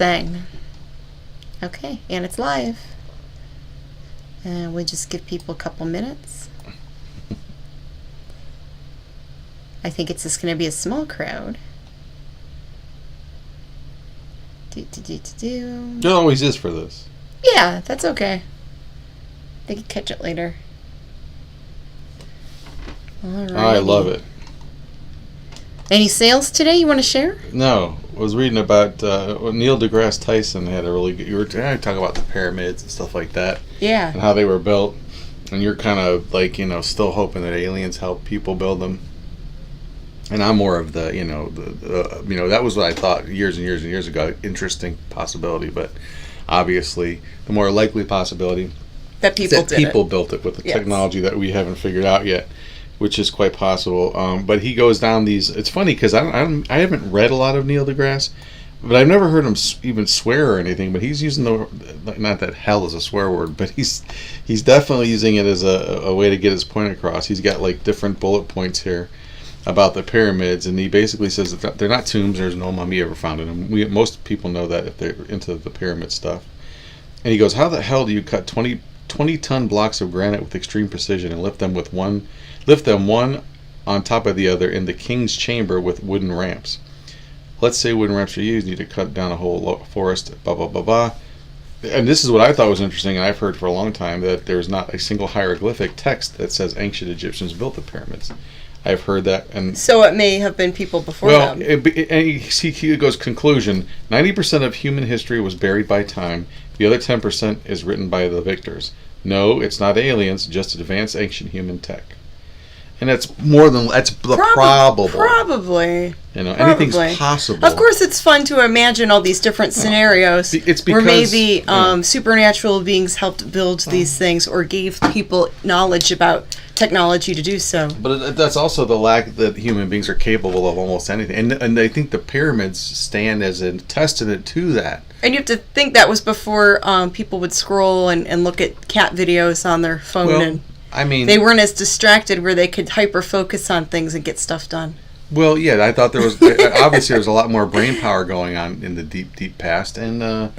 thing. Okay, and it's live. And we'll just give people a couple minutes. I think it's just going to be a small crowd. It always is for this. Yeah, that's okay. They can catch it later. Alrighty. I love it. Any sales today you want to share? No. I was reading about Neil deGrasse Tyson had a really good... You were talking about the pyramids and stuff like that. Yeah. And how they were built. And you're kind of like, still hoping that aliens help people build them. And I'm more of the, that was what I thought years and years and years ago. Interesting possibility. But obviously, the more likely possibility... That people built it with the technology that we haven't figured out yet, which is quite possible. But he goes down these... It's funny because I haven't read a lot of Neil deGrasse, but I've never heard him even swear or anything. But he's using not that hell is a swear word, but he's definitely using it as a way to get his point across. He's got like different bullet points here about the pyramids, and he basically says that they're not tombs. There's no mummy ever found in them. Most people know that if they're into the pyramid stuff. And he goes, how the hell do you cut 20-ton blocks of granite with extreme precision and lift them one on top of the other in the king's chamber with wooden ramps? Let's say wooden ramps are used, you need to cut down a whole forest, blah, blah, blah, blah. And this is what I thought was interesting, and I've heard for a long time, that there's not a single hieroglyphic text that says ancient Egyptians built the pyramids. I've heard that. And so it may have been people before them. Well, he goes, conclusion, 90% of human history was buried by time. The other 10% is written by the victors. No, it's not aliens, just advanced ancient human tech. And that's probable. Probably. Anything's possible. Of course, it's fun to imagine all these different scenarios where maybe supernatural beings helped build these things or gave people knowledge about technology to do so. But that's also the lack that human beings are capable of almost anything. And I think the pyramids stand as a testament to that. And you have to think that was before people would scroll and look at cat videos on their phone. They weren't as distracted where they could hyper-focus on things and get stuff done. Well, yeah, I thought there was... obviously, there was a lot more brain power going on in the deep, deep past. And, and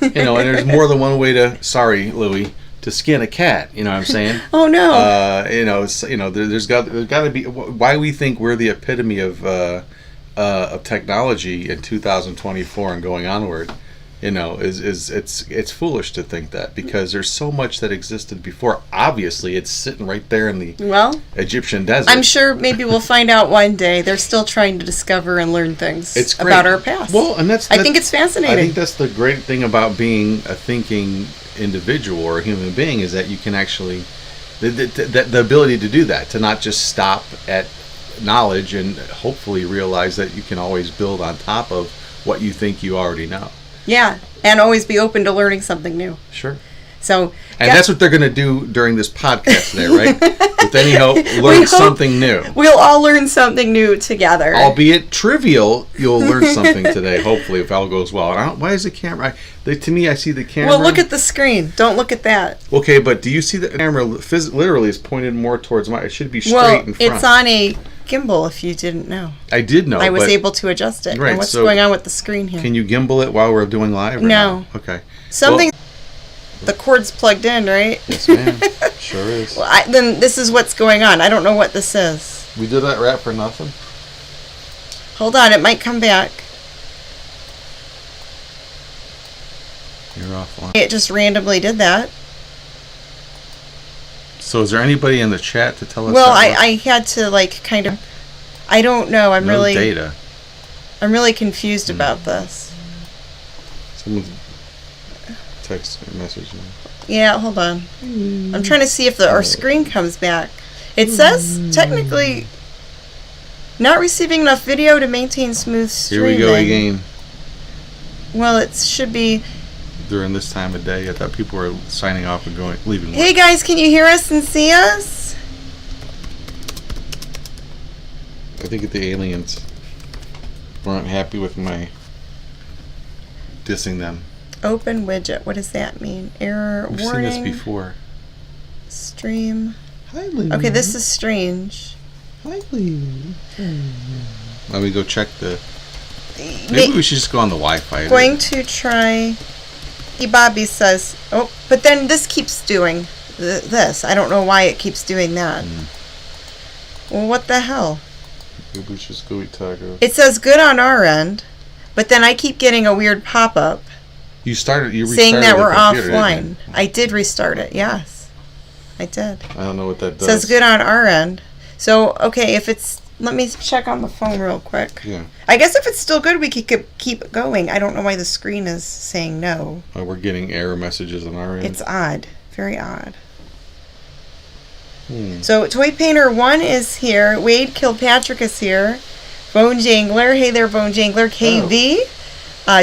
there's more than one way to... Sorry, Louie. To skin a cat, you know what I'm saying? Oh no! There's got to be why we think we're the epitome of technology in 2024 and going onward. It's foolish to think that, because there's so much that existed before. Obviously, it's sitting right there in the Egyptian desert. I'm sure maybe we'll find out one day. They're still trying to discover and learn things about our past. Well, and I think it's fascinating. I think that's the great thing about being a thinking individual or a human being, is that you can actually the ability to do that, to not just stop at knowledge and hopefully realize that you can always build on top of what you think you already know. Yeah, and always be open to learning something new. Sure. So, and that's what they're going to do during this podcast today, right? With any hope, learn something new. We'll all learn something new together. Albeit trivial, you'll learn something today, hopefully, if all goes well. Why is the camera... to me, I see the camera... Well, look at the screen. Don't look at that. Okay, but do you see the camera literally is pointed more towards my... It should be straight in front. It's on a gimbal, if you didn't know. I did know, I was able to adjust it. Right, and what's going on with the screen here? Can you gimbal it while we're doing live? No. Okay. Something... The cord's plugged in, right? Yes, ma'am. Sure is. Well, then this is what's going on. I don't know what this is. We did that rap for nothing? Hold on, it might come back. You're offline. It just randomly did that. So is there anybody in the chat to tell us? Well, I had to kind of... I don't know. I'm really confused about this. Someone's text or message. Yeah, hold on. I'm trying to see if our screen comes back. It says technically not receiving enough video to maintain smooth streaming. Here we go again. Well, it should be during this time of day. I thought people were signing off and leaving. Hey guys, can you hear us and see us? I think the aliens weren't happy with my dissing them. Open widget. What does that mean? Error We've warning. seen this before. Stream. Hi, Lee. Okay, this is strange. Hi, Lee. Let me go check the Maybe we should just go on the Wi-Fi. Going to try. Bobby says, oh, but then this keeps doing this. I don't know why it keeps doing that. Well, what the hell? Maybe we should just go eat tacos. It says good on our end, but then I keep getting a weird pop-up. You restarted saying that we're offline. I did restart it, yes. I did. I don't know what that does. It says good on our end. So, okay, if it's... Let me check on the phone real quick. Yeah. I guess if it's still good, we could keep going. I don't know why the screen is saying no. We're getting error messages on our end. It's odd. Very odd. So, Toy Painter 1 is here. Wade Kilpatrick is here. Bone Jangler. Hey there, Bone Jangler. KV.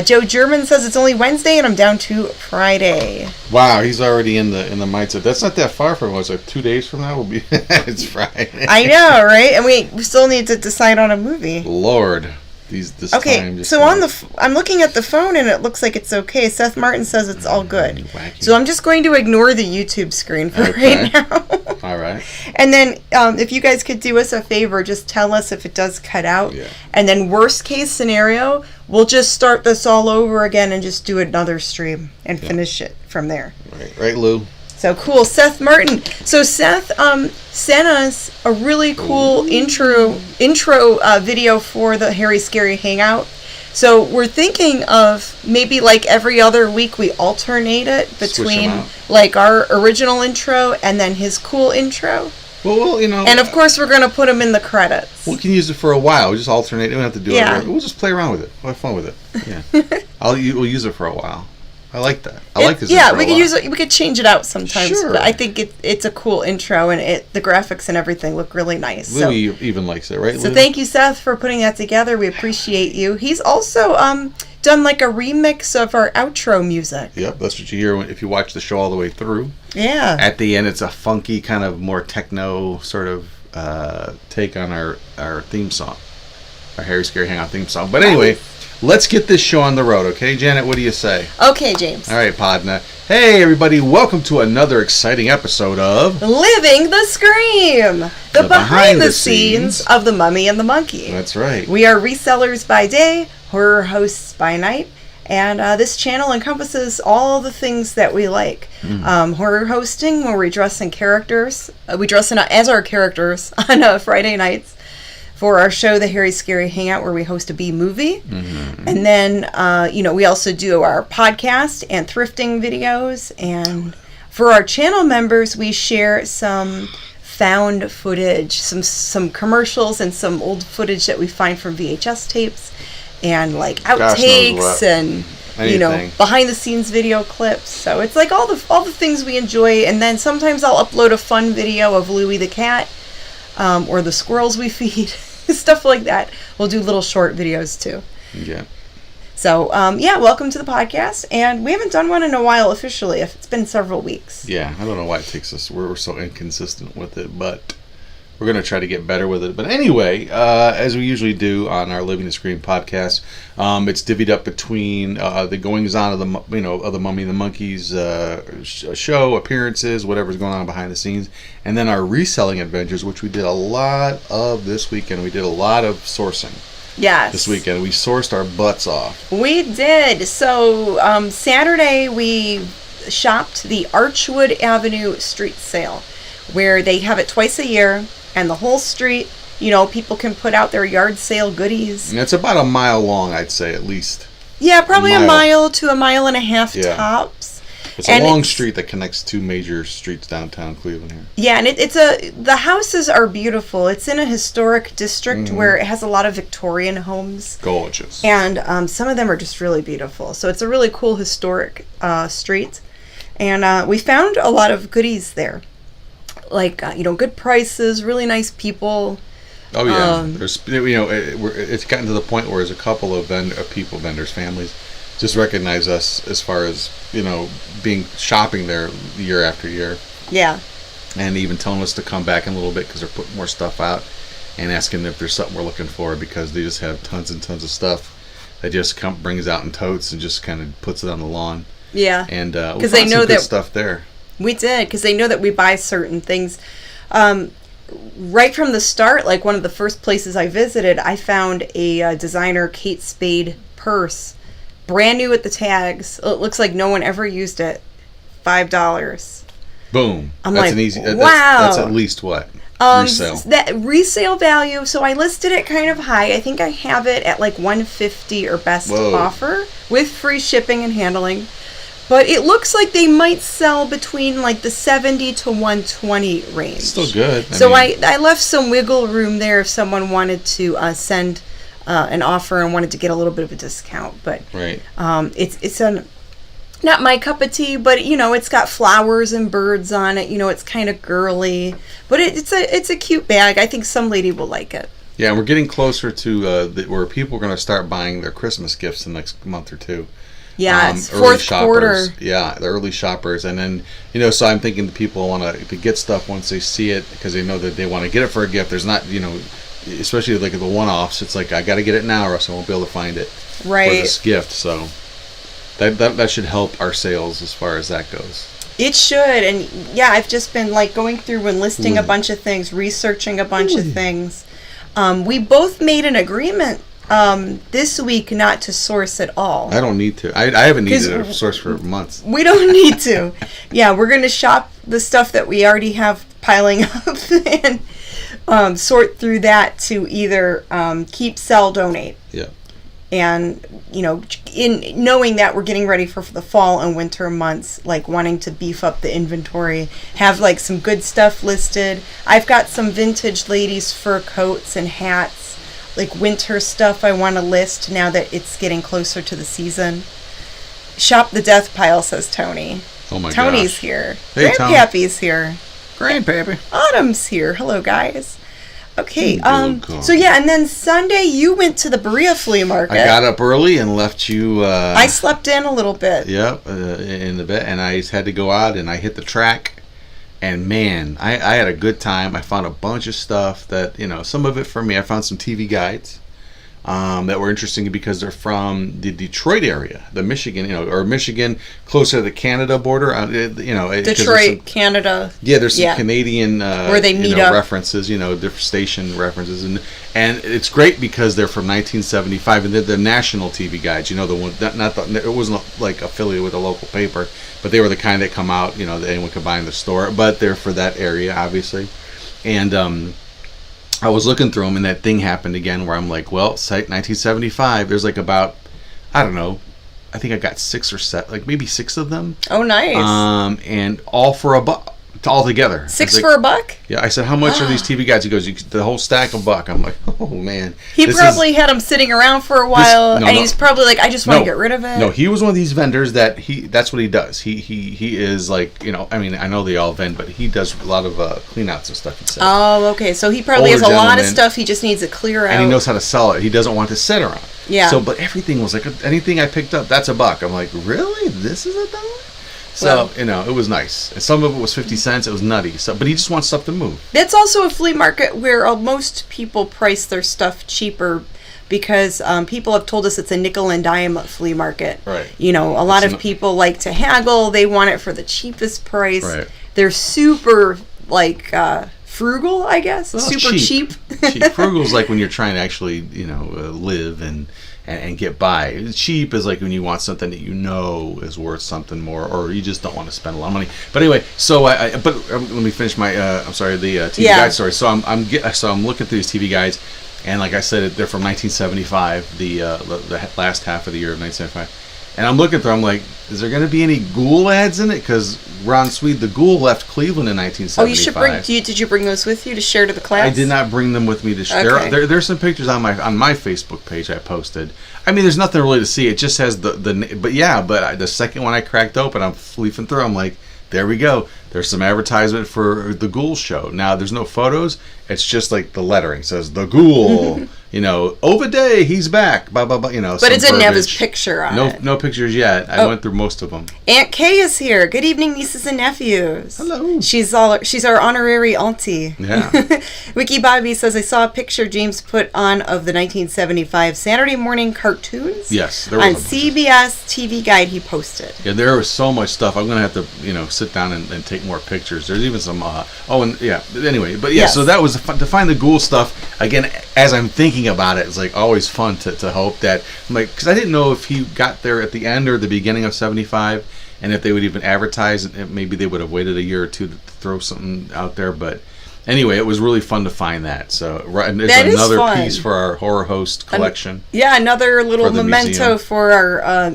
Joe German says it's only Wednesday and I'm down to Friday. Wow, he's already in the mindset. That's not that far from us. Like 2 days from now will be it's Friday. I know, right? And we still need to decide on a movie. Lord, this okay, time. So I'm looking at the phone and it looks like it's okay. Seth Martin says it's all good. Wacky. So I'm just going to ignore the YouTube screen for right now. All right. And then if you guys could do us a favor, just tell us if it does cut out. Yeah. And then worst case scenario, we'll just start this all over again and just do another stream and finish it from there. Right, Lou. So cool, Seth Martin. So Seth sent us a really cool intro video for the Harry Scary Hangout. So we're thinking of maybe like every other week we alternate it between like our original intro and then his cool intro. Well, you know. And of course we're going to put him in the credits. We can use it for a while. We just alternate. We don't have to do it. We'll just play around with it. We'll have fun with it. Yeah. We'll use it for a while. I like that. I like this. Yeah, we could use it. We could change it out sometimes. Sure. But I think it's a cool intro, and the graphics and everything look really nice. Louis even likes it, right? So thank you, Seth, for putting that together. We appreciate you. He's also done like a remix of our outro music. Yep, that's what you hear if you watch the show all the way through. Yeah. At the end, it's a funky kind of more techno sort of take on our theme song, our Harry Scary Hangout theme song. But anyway. Let's get this show on the road, okay? Janet, what do you say? Okay, James. All right, Podna. Hey, everybody. Welcome to another exciting episode of... Living the Scream! The behind the scenes of the Mummy and the Monkey. That's right. We are resellers by day, horror hosts by night, and this channel encompasses all the things that we like. Horror hosting, where we dress in characters. We dress in as our characters on Friday nights. For our show, The Harry Scary Hangout, where we host a B-movie. Mm-hmm. And then, we also do our podcast and thrifting videos. And for our channel members, we share some found footage, some commercials and some old footage that we find from VHS tapes. And, like, outtakes and, behind-the-scenes video clips. So it's, like, all the things we enjoy. And then sometimes I'll upload a fun video of Louie the cat. Or the squirrels we feed, stuff like that. We'll do little short videos too. Yeah. So, welcome to the podcast. And we haven't done one in a while officially. It's been several weeks. Yeah, I don't know why it takes us. We're so inconsistent with it, but we're going to try to get better with it. But anyway, as we usually do on our Living the Scream podcast, it's divvied up between the goings-on of the Mummy and the Monkeys show, appearances, whatever's going on behind the scenes, and then our reselling adventures, which we did a lot of this weekend. We did a lot of sourcing. Yes. This weekend. We sourced our butts off. We did. So, Saturday we shopped the Archwood Avenue street sale, where they have it twice a year. And the whole street, people can put out their yard sale goodies. And it's about a mile long, I'd say, at least. Yeah, probably a mile to a mile and a half tops. It's a long street that connects two major streets downtown Cleveland here. Yeah, and the houses are beautiful. It's in a historic district where it has a lot of Victorian homes. Gorgeous. And some of them are just really beautiful. So it's a really cool historic street. And we found a lot of goodies there. Like, good prices, really nice people. Oh, yeah. There's, it's gotten to the point where there's a couple of vendors, families, just recognize us as far as, shopping there year after year. Yeah. And even telling us to come back in a little bit because they're putting more stuff out and asking if there's something we're looking for because they just have tons and tons of stuff that just brings out in totes and just kind of puts it on the lawn. Yeah. And we found some good stuff there. We did, because they know that we buy certain things. right from the start, like one of the first places I visited, I found a designer Kate Spade purse, brand new with the tags. It looks like no one ever used it. $5. Boom. I'm That's like, an easy. wow. That's at least what? Resale. That resale value. So I listed it kind of high. I think I have it at like $150 or best offer with free shipping and handling. But it looks like they might sell between like the $70 to $120 range. Still good. I left some wiggle room there if someone wanted to send an offer and wanted to get a little bit of a discount. But right. It's not my cup of tea, but it's got flowers and birds on it. It's kind of girly, but it's a cute bag. I think some lady will like it. Yeah, and we're getting closer to where people are going to start buying their Christmas gifts in the next month or two. Yeah, it's fourth quarter. Yeah, the early shoppers, and then so I'm thinking the people want to get stuff once they see it because they know that they want to get it for a gift. There's not especially like the one-offs. It's like I got to get it now or else I won't be able to find it for this gift. So. That should help our sales as far as that goes. It should, and yeah, I've just been like going through and listing a bunch of things, researching a bunch of things. We both made an agreement this week not to source at all. I don't need to. I haven't needed a source for months. We don't need to. Yeah, we're going to shop the stuff that we already have piling up and sort through that to either keep, sell, donate. Yeah. And, in knowing that we're getting ready for the fall and winter months, like wanting to beef up the inventory, have like some good stuff listed. I've got some vintage ladies' fur coats and hats, like winter stuff I want to list now that it's getting closer to the season. Shop the death pile, says Tony. Oh my gosh. Tony's here. Hey, Grandpappy's here. Grandpappy. Autumn's here. Hello, guys. Okay, so yeah, and then Sunday you went to the Berea flea market. I got up early and left you... I slept in a little bit. Yep, in the bed, and I had to go out and I hit the track, and man, I had a good time. I found a bunch of stuff that, some of it for me. I found some TV guides that were interesting because they're from the Detroit area, the Michigan, or Michigan, closer to the Canada border. Detroit, Canada. Yeah, there's some Canadian where they meet up references, different station references, and it's great because they're from 1975 and they're the national TV guides. The one it wasn't like affiliated with a local paper, but they were the kind that come out, that anyone could buy in the store. But they're for that area, obviously, and I was looking through them, and that thing happened again where I'm like, well, site 1975, there's like about, I don't know, I think I got 6 or 7, like maybe 6 of them. Oh, nice. And all for $1. All together. 6 for $1? Yeah, I said, how much are these TV guides? He goes, the whole stack $1. I'm like, oh man. He probably had them sitting around for a while, he's probably like, I just want to get rid of it. No, he was one of these vendors that's what he does. He is like, I know they all vend, but he does a lot of clean outs and stuff. He said. Oh, okay. So he probably has a lot of stuff. He just needs to clear out. And he knows how to sell it. He doesn't want to sit around. Yeah. So, but everything was like, anything I picked up, that's $1. I'm like, really? This is $1? So, it was nice. And some of it was 50 cents. It was nutty. So, but he just wants stuff to move. That's also a flea market where most people price their stuff cheaper because people have told us it's a nickel and dime flea market. Right. A lot of people like to haggle. They want it for the cheapest price. Right. They're super, frugal, I guess. Well, super cheap. Frugal's like when you're trying to actually, live and get by. Cheap is like when you want something that is worth something more, or you just don't want to spend a lot of money. But anyway, so let me finish my the TV guide story. So I'm looking through these TV guides, and like I said, they're from 1975, the last half of the year of 1975. And I'm looking through, I'm like, is there going to be any ghoul ads in it? Because Ron Swede, the ghoul, left Cleveland in 1975. Oh, you should did you bring those with you to share to the class? I did not bring them with me to share. Okay. There's some pictures on my Facebook page I posted. There's nothing really to see. It just has but the second one I cracked open, I'm leafing through, I'm like, there we go. There's some advertisement for the Ghoul show. Now, there's no photos. It's just like the lettering. It says, the Ghoul, Oviday, he's back, blah, blah, blah, But it didn't have his picture on it. No pictures yet. I went through most of them. Aunt Kay is here. Good evening, nieces and nephews. Hello. She's our honorary auntie. Yeah. Wiki Bobby says, I saw a picture James put on of the 1975 Saturday morning cartoons. Yes. There was on CBS TV Guide he posted. Yeah, there was so much stuff. I'm going to have to, sit down and take more pictures. There's even some, anyway. But yeah, So that was to find the ghoul stuff. Again, as I'm thinking about it, it's like always fun to hope that, because I didn't know if he got there at the end or the beginning of 75, and if they would even advertise, and maybe they would have waited a year or two to throw something out there. But anyway, it was really fun to find that. So there's another piece for our horror host collection. Another little memento museum. For our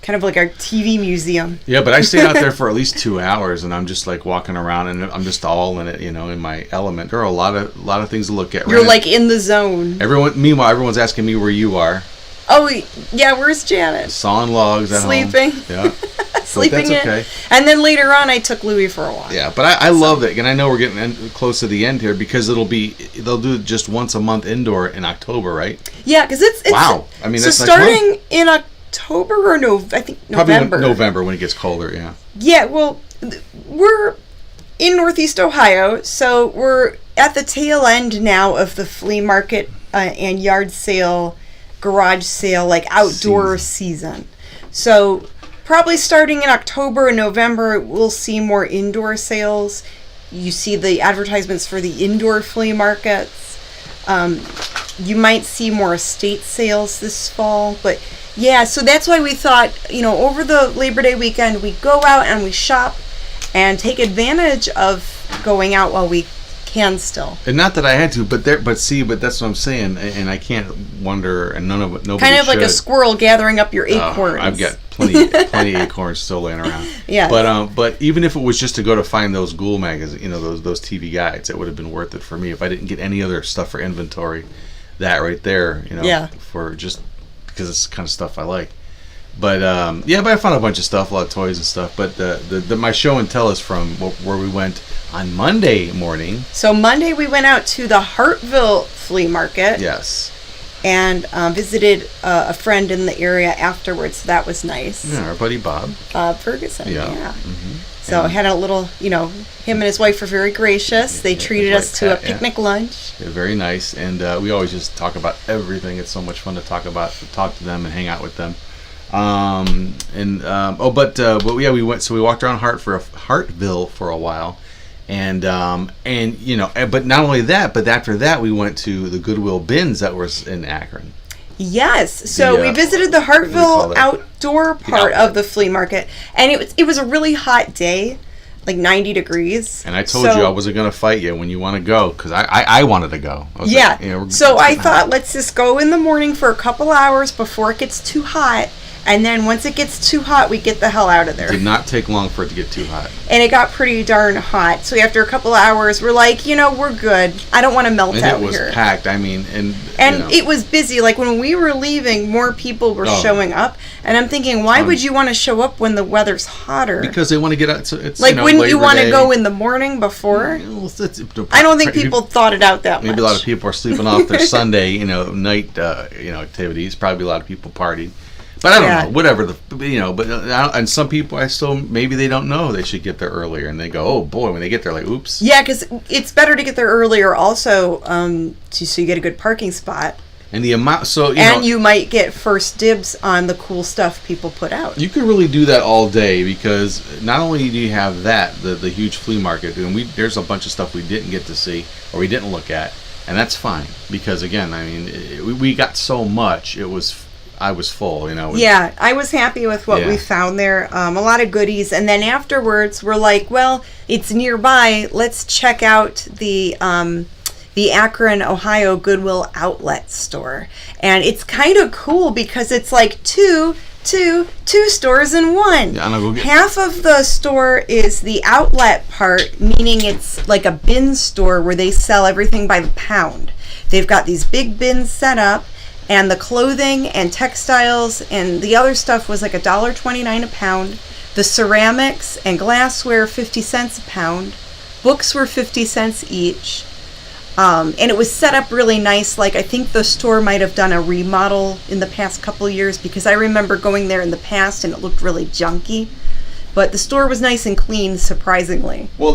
kind of like our TV museum. Yeah, but I stayed out there for at least 2 hours, and I'm just like walking around, and I'm just all in it, in my element. There are a lot of things to look at. You're like in the zone. Meanwhile, everyone's asking me where you are. Oh yeah, where's Janet? Sawing logs at Sleeping. Home. Yeah. Sleeping that's okay. And then later on, I took Louie for a walk. Yeah, but I love it, and I know we're getting close to the end here because they'll do it just once a month indoor in October, right? Yeah, because it's wow. I mean, so that's starting in October or I think November. Probably November when it gets colder. Yeah. Yeah. Well, we're in Northeast Ohio, so we're at the tail end now of the flea market and yard sale, garage sale, like outdoor season. So probably starting in October and November, we'll see more indoor sales. You see the advertisements for the indoor flea markets. You might see more estate sales this fall, but yeah, so that's why we thought, over the Labor Day weekend, we go out and we shop and take advantage of going out while we can still. And not that I had to, but that's what I'm saying, and I can't wonder, and nobody kind of should. like a squirrel gathering up your acorns. I've got plenty acorns still laying around. Yeah. But even if it was just to go to find those ghoul magazines, those TV guides, it would have been worth it for me if I didn't get any other stuff for inventory. That right there, for just because it's the kind of stuff I like. But but I found a bunch of stuff, a lot of toys and stuff. But my show and tell is from where we went on Monday morning. So Monday we went out to the Hartville flea market. Yes. And visited a friend in the area afterwards. So that was nice. Yeah, our buddy Bob. Bob Ferguson. Yeah. Mm-hmm. So I had a little, him and his wife were very gracious. They treated us to a picnic lunch. Yeah, very nice. And we always just talk about everything. It's so much fun to talk to them and hang out with them. We went. So we walked around Hartville for a while, but not only that, but after that we went to the Goodwill bins that was in Akron. Yes, so we visited the Hartville outdoor part of the flea market, and it was a really hot day, like 90 degrees. And I told you I wasn't going to fight you when you want to go, because I wanted to go. I thought, let's just go in the morning for a couple hours before it gets too hot, and then once it gets too hot, we get the hell out of there. It did not take long for it to get too hot. And it got pretty darn hot. So after a couple of hours, we're like, we're good. I don't want to melt out here. And it was packed. I mean, it was busy. Like when we were leaving, more people were showing up. And I'm thinking, why would you want to show up when the weather's hotter? Because they want to get out. So it's wouldn't you want to go in the morning before? I don't think people thought it out that much. Maybe a lot of people are sleeping off their Sunday, night, activities. Probably a lot of people partied. But I don't know, whatever and some people maybe they don't know they should get there earlier, and they go, oh boy, when they get there, like, oops. Yeah, because it's better to get there earlier also, so you get a good parking spot. And the amount, you might get first dibs on the cool stuff people put out. You could really do that all day, because not only do you have the huge flea market, and there's a bunch of stuff we didn't get to see or we didn't look at, and that's fine, because again, I mean, we got so much, I was full, Yeah, I was happy with what we found there. A lot of goodies. And then afterwards, we're like, well, it's nearby. Let's check out the Akron, Ohio Goodwill outlet store. And it's kind of cool because it's like two stores in one. Yeah, half of the store is the outlet part, meaning it's like a bin store where they sell everything by the pound. They've got these big bins set up. And the clothing and textiles and the other stuff was like $1.29 a pound. The ceramics and glassware, 50 cents a pound. Books were 50 cents each. And it was set up really nice. Like, I think the store might have done a remodel in the past couple of years, because I remember going there in the past and it looked really junky. But the store was nice and clean, surprisingly. Well,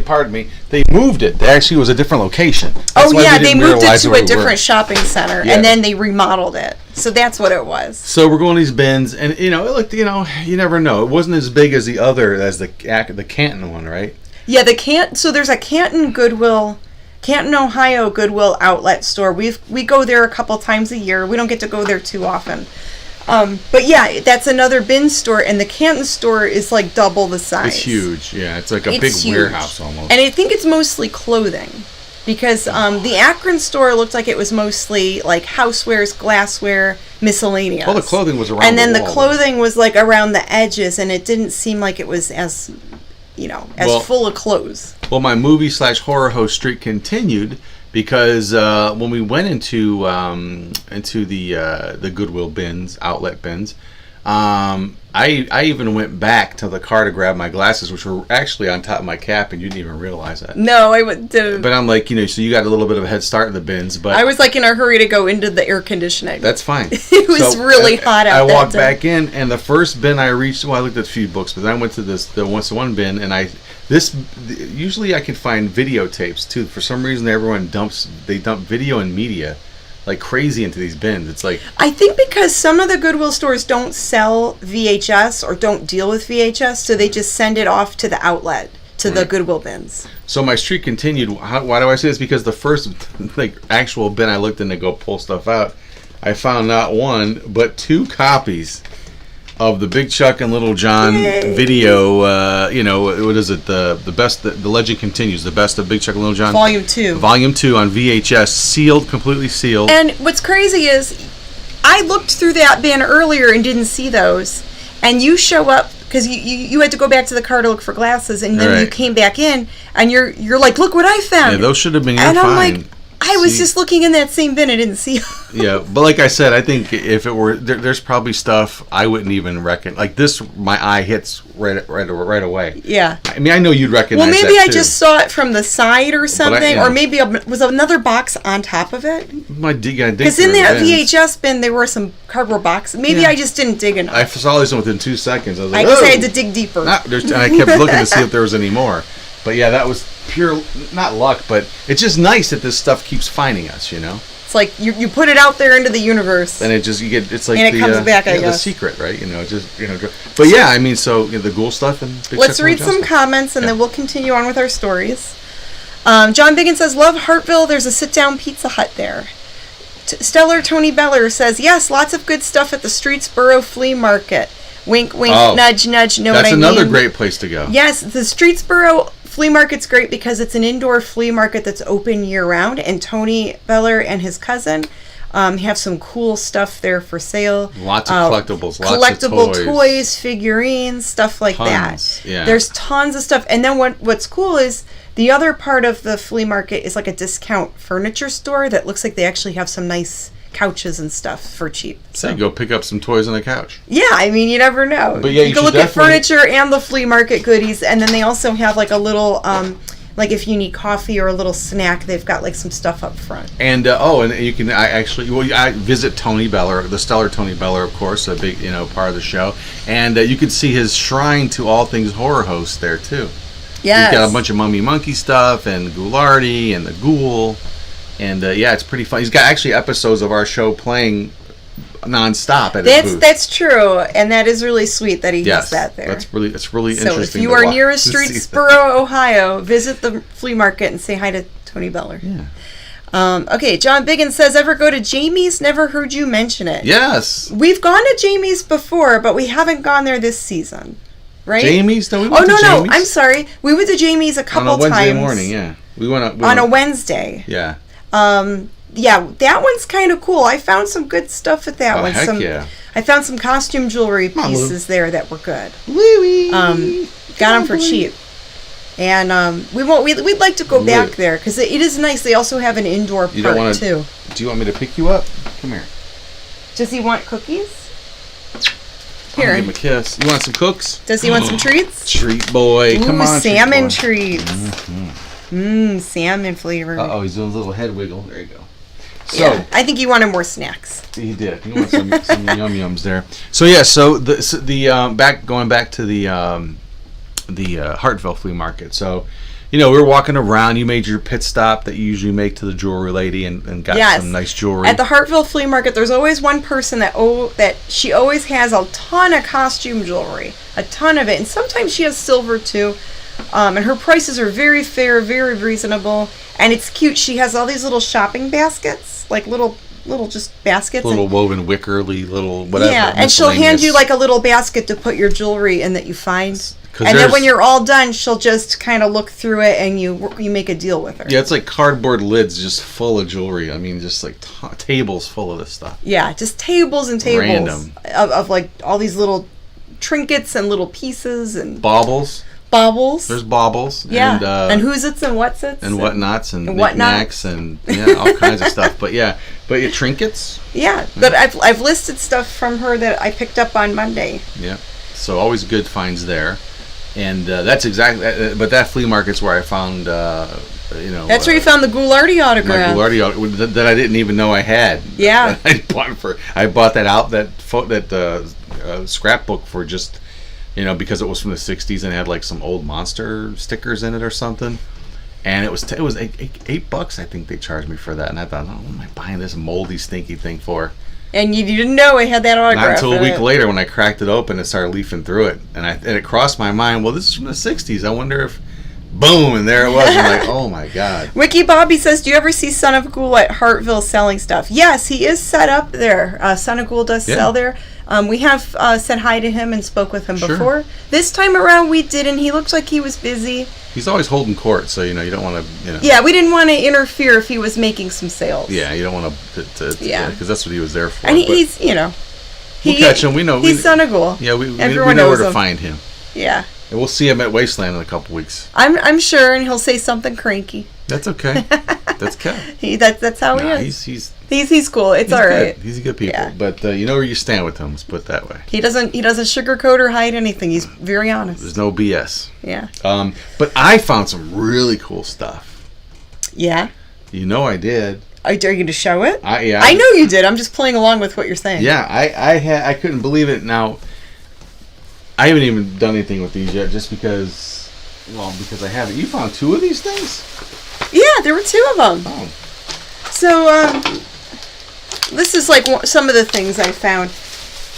pardon me, they moved it. They actually was a different location. That's they moved it to a different shopping center, and then they remodeled it. So that's what it was. So we're going to these bins, and it looked, you never know. It wasn't as big as the Canton one, right? Yeah, so there's a Canton, Ohio Goodwill outlet store. We go there a couple times a year. We don't get to go there too often. But yeah, that's another bin store, and the Canton store is like double the size. It's huge. Yeah, it's like a big warehouse almost. And I think it's mostly clothing, because the Akron store looked like it was mostly like housewares, glassware, miscellaneous. Well, the clothing was around and then the clothing was like around the edges, and it didn't seem like it was as full of clothes. Well, my movie/horror host streak continued, because when we went into the Goodwill bins, outlet bins, I even went back to the car to grab my glasses, which were actually on top of my cap, and you didn't even realize that. No, I didn't. But I'm like, so you got a little bit of a head start in the bins, but I was like in a hurry to go into the air conditioning. That's fine. It was really hot out there. I walked back in, and the first bin I reached, I looked at a few books, but then I went to the one bin, and usually I can find videotapes too. For some reason, everyone dump video and media like crazy into these bins. It's like, I think because some of the Goodwill stores don't sell VHS or don't deal with VHS, so they just send it off to the outlet, to the Goodwill bins. So my streak continued. Why do I say this? Because the first actual bin I looked in to go pull stuff out, I found not one but 2 copies of the Big Chuck and Little John video. What is it? The best. The legend continues. The best of Big Chuck and Little John. Volume 2. Volume 2 on VHS, sealed, completely sealed. And what's crazy is, I looked through that bin earlier and didn't see those, and you show up because you had to go back to the car to look for glasses, and then you came back in, and you're like, look what I found. Yeah, those should have been your find. And I'm like, I was just looking in that same bin. I didn't see. Yeah, but like I said, I think if it were, there's probably stuff I wouldn't even reckon. Like this, my eye hits right away. Yeah. I mean, I know you'd recognize. Well, maybe that I too. just saw it from the side or something, or maybe was another box on top of it. Because in that VHS bin there were some cardboard boxes. Maybe I just didn't dig enough. I saw this one within 2 seconds. I was like, I guess I had to dig deeper. And I kept looking to see if there was any more. But yeah, that was pure, not luck, but it's just nice that this stuff keeps finding us, It's like you put it out there into the universe, and it's like and it comes back. I guess the secret, right? But yeah, I mean, so the ghoul stuff and Big let's read some comments, and then we'll continue on with our stories. John Biggin says, "Love Hartville. There's a sit-down Pizza Hut there." Stellar Tony Beller says, "Yes, lots of good stuff at the Streetsboro Flea Market. Wink, wink, nudge, nudge. Know what I mean?" That's another great place to go. Yes, the Streetsboro Flea Market's great because it's an indoor flea market that's open year-round, and Tony Beller and his cousin have some cool stuff there for sale. Lots of collectibles, collectible lots of toys, figurines, stuff like that. Yeah. There's tons of stuff. And then what's cool is the other part of the flea market is like a discount furniture store that looks like they actually have some nice couches and stuff for cheap. So you go pick up some toys on the couch. Yeah, I mean, you never know. But yeah, you can look at furniture and the flea market goodies, and then they also have like a little, like if you need coffee or a little snack, they've got like some stuff up front. And and you can I visit Tony Beller, the stellar Tony Beller, of course, a big part of the show, and you can see his shrine to all things horror host there too. Yeah, he's got a bunch of MummyAndMonkey stuff and Ghoulardi and the Ghoul. And it's pretty fun. He's got actually episodes of our show playing nonstop at his booth. That's true, and that is really sweet that he has that there. It's really interesting. So if you are near a Streetsboro, Ohio, visit the flea market and say hi to Tony Beller. Yeah. Okay, John Biggin says, "Ever go to Jamie's? Never heard you mention it." Yes. We've gone to Jamie's before, but we haven't gone there this season. Right? Jamie's? No, we went to Jamie's. I'm sorry. We went to Jamie's a couple times. On a Wednesday morning, yeah. We went on a Wednesday. Yeah. Yeah, that one's kind of cool. I found some good stuff at that one. Heck yeah. I found some costume jewelry pieces there that were good. Wee-wee. Got them for cheap. And we'd like to go back there because it is nice. They also have an indoor park too. Do you want me to pick you up? Come here. Does he want cookies? Here. Give him a kiss. You want some cooks? Does he want some treats? Treat boy. Come on. Salmon treats. Salmon flavor. Oh, he's doing a little head wiggle. There you go. So yeah, I think he wanted more snacks. He did. He wanted some yum yums there. So yeah. So going back to the Hartville flea market. So, we were walking around. You made your pit stop that you usually make to the jewelry lady and got some nice jewelry. At the Hartville flea market, there's always one person that she always has a ton of costume jewelry, a ton of it, and sometimes she has silver too. And her prices are very fair, very reasonable, and it's cute. She has all these little shopping baskets, like little just baskets. Little woven wickerly little whatever. Yeah, and she'll hand you like a little basket to put your jewelry in that you find. And then when you're all done, she'll just kind of look through it and you make a deal with her. Yeah, it's like cardboard lids just full of jewelry. I mean, just like tables full of this stuff. Yeah, just tables and tables. Random. Of like all these little trinkets and little pieces and... Baubles. There's baubles. Yeah. And who's-its and what's-its. And whatnots and knickknacks and all kinds of stuff. But your trinkets. Yeah, but I've listed stuff from her that I picked up on Monday. Yeah, so always good finds there. And that's exactly, but that flea market's where I found, That's where you found the Ghoulardi autograph. My Ghoulardi that I didn't even know I had. Yeah. I bought that scrapbook for just, because it was from the 60s and had like some old monster stickers in it or something. And it was $8, I think they charged me for that. And I thought, what am I buying this moldy, stinky thing for? And you didn't know it had that autograph. Not until a week later when I cracked it open and started leafing through it. And it crossed my mind, well, this is from the 60s. I wonder if... Boom! And there it was. I'm like, oh my God. Wiki Bobby says, do you ever see Son of Ghoul at Hartville selling stuff? Yes, he is set up there. Son of Ghoul does sell there. We have said hi to him and spoke with him before. This time around we didn't. He looked like he was busy. He's always holding court, so you don't want to. Yeah, we didn't want to interfere if he was making some sales. Yeah, you don't want to. Because that's what he was there for. And he's, we'll catch him. We know he's Son of Ghoul. Yeah, we know where to find him. Yeah. And we'll see him at Wasteland in a couple weeks. I'm sure, and he'll say something cranky. That's okay. That's cool. That's how he is. He's cool. It's all right. He's a good people. Yeah. But you know where you stand with him. Let's put it that way. He doesn't sugarcoat or hide anything. He's very honest. There's no BS. Yeah. But I found some really cool stuff. Yeah. I did. Are you going to show it? Yeah. I know you did. I'm just playing along with what you're saying. Yeah. I couldn't believe it. Now, I haven't even done anything with these yet, just because I haven't. You found 2 of these things? Yeah, there were 2 of them. Oh. So, this is like some of the things I found.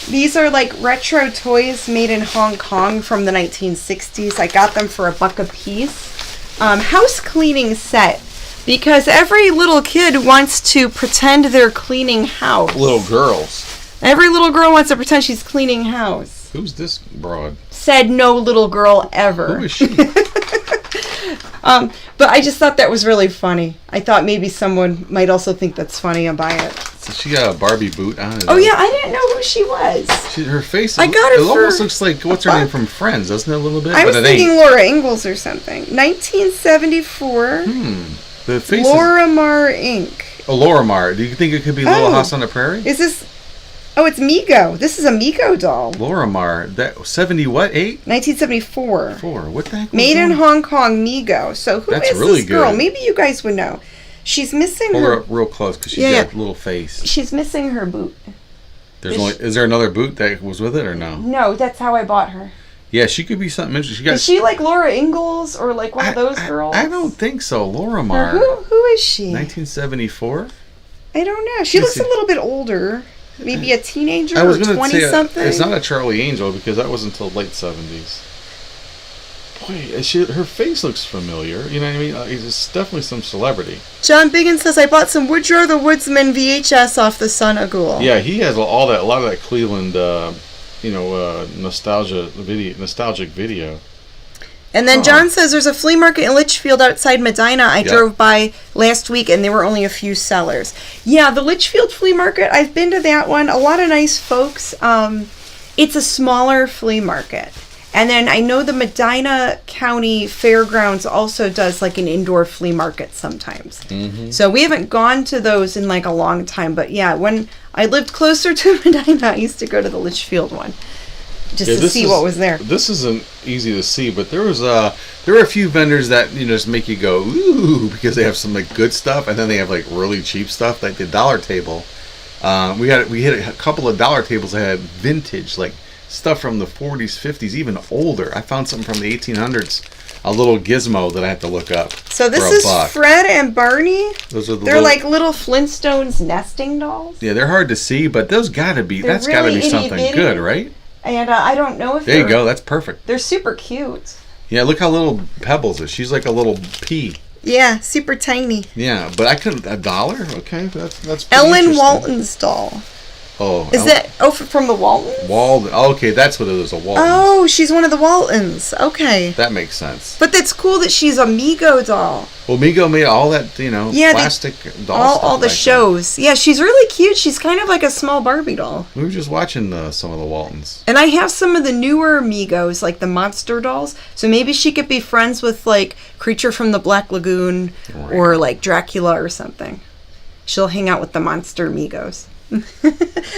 These are like retro toys made in Hong Kong from the 1960s. I got them for $1 a piece. House cleaning set. Because every little kid wants to pretend they're cleaning house. Little girls. Every little girl wants to pretend she's cleaning house. Who's this broad? Said no little girl ever. Who is she? But I just thought that was really funny. I thought maybe someone might also think that's funny and buy it. So she got a Barbie boot on. Oh yeah, I didn't know who she was. Her face. I got her. It almost looks like what's her name from Friends, doesn't it? A little bit. I was thinking Laura Ingalls or something. 1974. The face. Lorimar Inc. Oh, Lorimar. Do you think it could be Little House on the Prairie? Is this? Oh, it's Mego. This is a Mego doll. Lorimar. That 70 what? 8? 1974. 4. What the heck? Made in Hong Kong, Mego. So who is really this girl? good. Maybe you guys would know. She's missing Hold her. her up real close because she's got a little face. She's missing her boot. Is there another boot that was with it or no? No, that's how I bought her. Yeah, she could be something interesting. Is she like Laura Ingalls or like one of those girls? I don't think so. Lorimar. Who is she? 1974? I don't know. She looks a little bit older. Maybe a teenager or 20-something. It's not a Charlie Angel because that wasn't until late 70s. Boy, her face looks familiar. You know what I mean? It's definitely some celebrity. John Biggins says, I bought some Woodrow the Woodsman VHS off the Son of Ghoul. Yeah, he has a lot of that Cleveland, nostalgic video. And then John says there's a flea market in Litchfield outside Medina. I drove by last week and there were only a few sellers. Yeah, the Litchfield flea market, I've been to that one. A lot of nice folks. It's a smaller flea market. And then I know the Medina County Fairgrounds also does like an indoor flea market sometimes. Mm-hmm. So we haven't gone to those in like a long time. But yeah, when I lived closer to Medina, I used to go to the Litchfield one. just to see what was there. This isn't easy to see, but there were a few vendors that just make you go ooh, because they have some like good stuff, and then they have like really cheap stuff, like the dollar table. We hit a couple of dollar tables that had vintage, like stuff from the 40s, 50s, even older. I found something from the 1800s. A little gizmo that I had to look up. So this is Fred and Barney. They're like little Flintstones nesting dolls. Yeah, they're hard to see, but that's got to be something good, right? And I don't know if there you go. That's perfect. They're super cute. Yeah, look how little Pebbles is. She's like a little pea. Yeah, super tiny. Yeah, but I couldn't. $1? Okay, that's Ellen Walton's doll. Oh, is that from the Waltons? Walton. Oh, okay, that's what it is. A Walton. Oh, she's one of the Waltons. Okay, that makes sense. But that's cool that she's a Mego doll. Well, Mego made all that, plastic doll stuff. All the shows. Yeah, she's really cute. She's kind of like a small Barbie doll. We were just watching some of the Waltons. And I have some of the newer Megos, like the monster dolls. So maybe she could be friends with like Creature from the Black Lagoon or like Dracula or something. She'll hang out with the monster Megos.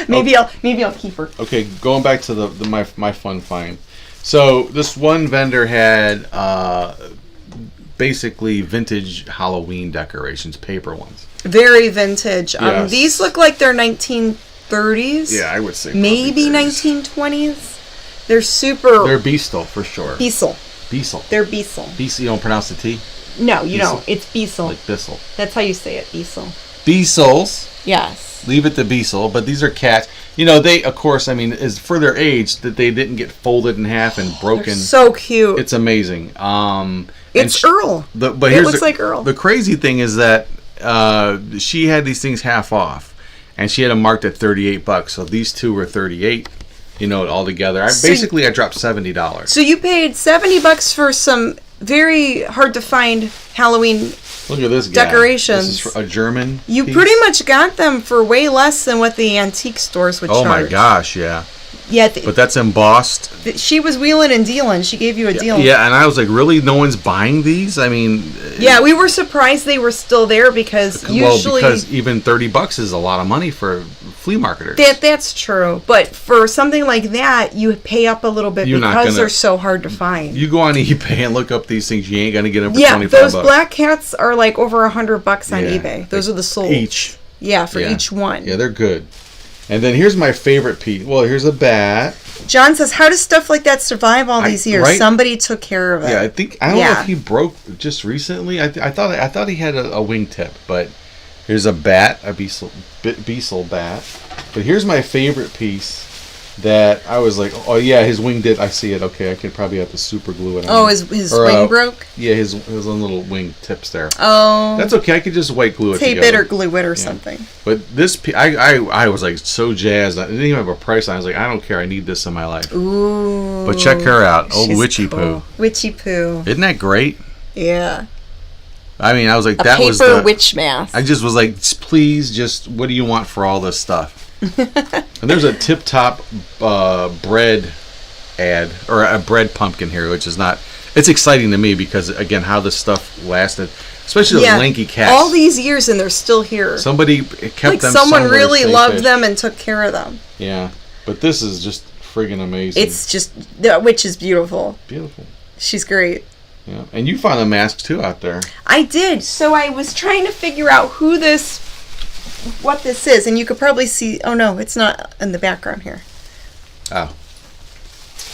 maybe I'll keep her. Okay, going back to my fun find. So this one vendor had basically vintage Halloween decorations, paper ones. Very vintage. Yes. These look like they're 1930s. Yeah, I would say maybe 1920s. They're super. They're Beastel for sure. Beasel. They're Beasel. Beasel. You don't pronounce the T? No, you don't. It's Beasel. Like Bissell. That's how you say it, Beasel. Beasels. Yes. Leave it to Beasel, but these are cats. They, of course, is for their age that they didn't get folded in half and broken. They're so cute. It's amazing. It's Earl. But it looks like Earl. The crazy thing is that she had these things half off, and she had them marked at $38. So these two were $38. All together. I dropped $70. So you paid $70 for some very hard to find Halloween. Look at this guy. Decorations. This is a German You piece. pretty much got them for way less than what the antique stores would charge. Oh my gosh, yeah. Yeah, but that's embossed. She was wheeling and dealing. She gave you a deal. Yeah, and I was like, really? No one's buying these? I mean... Yeah, we were surprised they were still there because usually... Well, because even $30 is a lot of money for flea marketers. That's true. But for something like that, you pay up a little bit because they're so hard to find. You go on eBay and look up these things, you ain't going to get them for $25. Yeah, those black cats are like over $100 on eBay. Those are the sold. Each. Yeah, for each one. Yeah, they're good. And then here's my favorite piece. Well, here's a bat. John says, how does stuff like that survive all these years? Right? Somebody took care of it. Yeah, I don't know if he broke just recently. I thought he had a wingtip, but here's a bat, a Beasel bat. But here's my favorite piece that I was like, oh yeah, his wing did. I see it. Okay, I could probably have to super glue it on. Oh, his wing broke? Yeah, his own little wing tips there. Oh. That's okay. I could just white glue it together. Tape it or glue it or something. But this, I was like so jazzed. I didn't even have a price on it. I was like, I don't care. I need this in my life. Ooh. But check her out. Old Witchy Poo. Witchy Poo. Isn't that great? Yeah. I mean, I was like, that was the witch mask. I just was like, please, just what do you want for all this stuff? And there's a Tip Top bread ad or a bread pumpkin here, which is not. It's exciting to me because again, how this stuff lasted, especially those lanky cats. All these years and they're still here. Somebody kept them. Like someone really loved them and took care of them. Yeah, but this is just friggin' amazing. It's just the witch is beautiful. Beautiful. She's great. Yeah, and you found a mask too out there. I did. So I was trying to figure out what this is, and you could probably see. Oh no, it's not in the background here. Oh.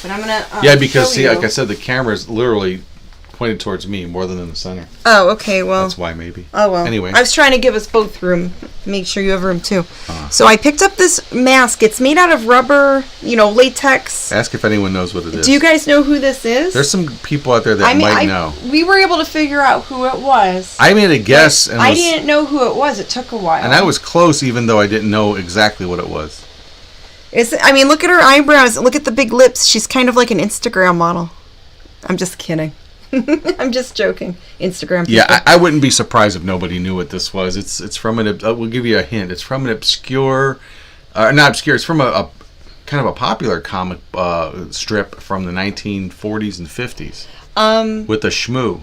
But I'm gonna. Yeah, because see, like I said, the camera is literally pointed towards me more than in the center. Oh, okay. Well, that's why maybe. Oh well. Anyway, I was trying to give us both room. Make sure you have room too. So I picked up this mask. It's made out of rubber, latex. Ask if anyone knows what it is. Do you guys know who this is? There's some people out there that might know. We were able to figure out who it was. I made a guess, and I didn't know who it was. It took a while. And I was close, even though I didn't know exactly what it was. Look at her eyebrows. Look at the big lips. She's kind of like an Instagram model. I'm just kidding. I'm just joking. Instagram people. Yeah, I wouldn't be surprised if nobody knew what this was. It's from an. We'll give you a hint. It's from an obscure, not obscure. It's from a kind of a popular comic strip from the 1940s and 50s. With a shmoo.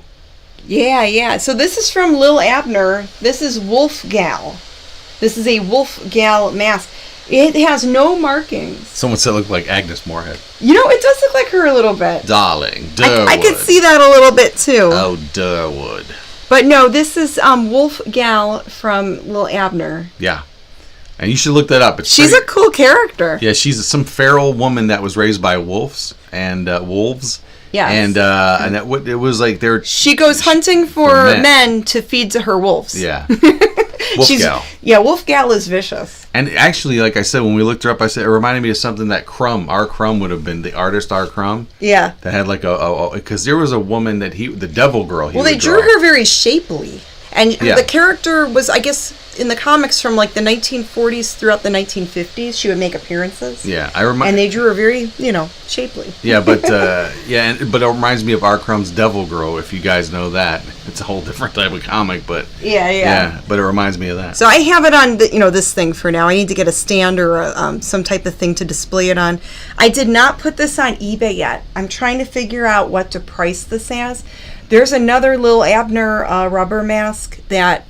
Yeah. So this is from Lil Abner. This is Wolf Gal. This is a Wolf Gal mask. It has no markings. Someone said it looked like Agnes Moorehead. You know, it does look like her a little bit. Darling, Durwood. I could see that a little bit too. Oh, Durwood. But no, this is Wolf Gal from Lil Abner. Yeah. And you should look that up. She's a cool character. Yeah, she's some feral woman that was raised by wolves and wolves. Yeah. And it was like she goes hunting for men to feed to her wolves. Yeah. Wolf Gal. Yeah, Wolf Gal is vicious. And actually, like I said, when we looked her up, I said it reminded me of something that R. Crumb would have been, the artist R. Crumb. Yeah. That had like because there was a woman that the devil girl. Well, they drew her very shapely. And the character was, I guess, in the comics from like the 1940s throughout the 1950s, she would make appearances. Yeah, and they drew her very, shapely. Yeah, but but it reminds me of R. Crumb's Devil Girl. If you guys know that, it's a whole different type of comic, but yeah. But it reminds me of that. So I have it on this thing for now. I need to get a stand or some type of thing to display it on. I did not put this on eBay yet. I'm trying to figure out what to price this as. There's another Lil Abner rubber mask that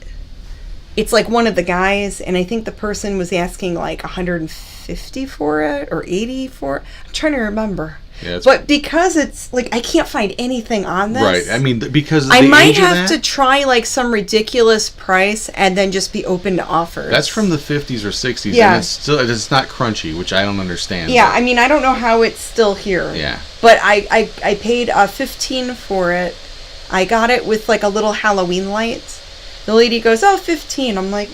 it's like one of the guys, and I think the person was asking like $150 for it or $80 for it. I'm trying to remember. Yeah, but because it's like I can't find anything on this. Right. I mean, because I might have to try like some ridiculous price and then just be open to offers. That's from the 50s or 60s. Yeah. And it's not crunchy, which I don't understand. Yeah. I mean, I don't know how it's still here. Yeah. But I paid $15 for it. I got it with like a little Halloween light. The lady goes, "Oh, $15." I'm like,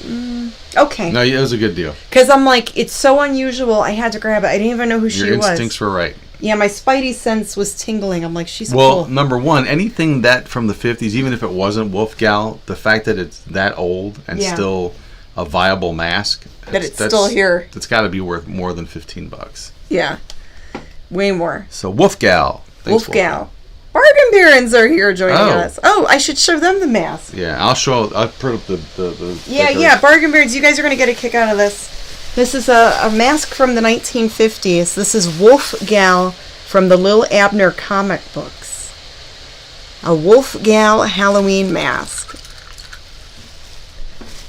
okay. No, it was a good deal. Because I'm like, it's so unusual. I had to grab it. I didn't even know who she was. Your instincts were right. Yeah, my spidey sense was tingling. I'm like, she's cool. Well, number one, anything that from the 50s, even if it wasn't Wolf Gal, the fact that it's that old and still a viable mask. It's still here. It's got to be worth more than $15. Yeah. Way more. So, Wolf Gal. Wolf Gal. Bargain Barons are here joining us. Oh, I should show them the mask. Yeah, I'll put up the Yeah, Bargain Barons. You guys are going to get a kick out of this. This is a mask from the 1950s. This is Wolf Gal from the Lil Abner comic books. A Wolf Gal Halloween mask.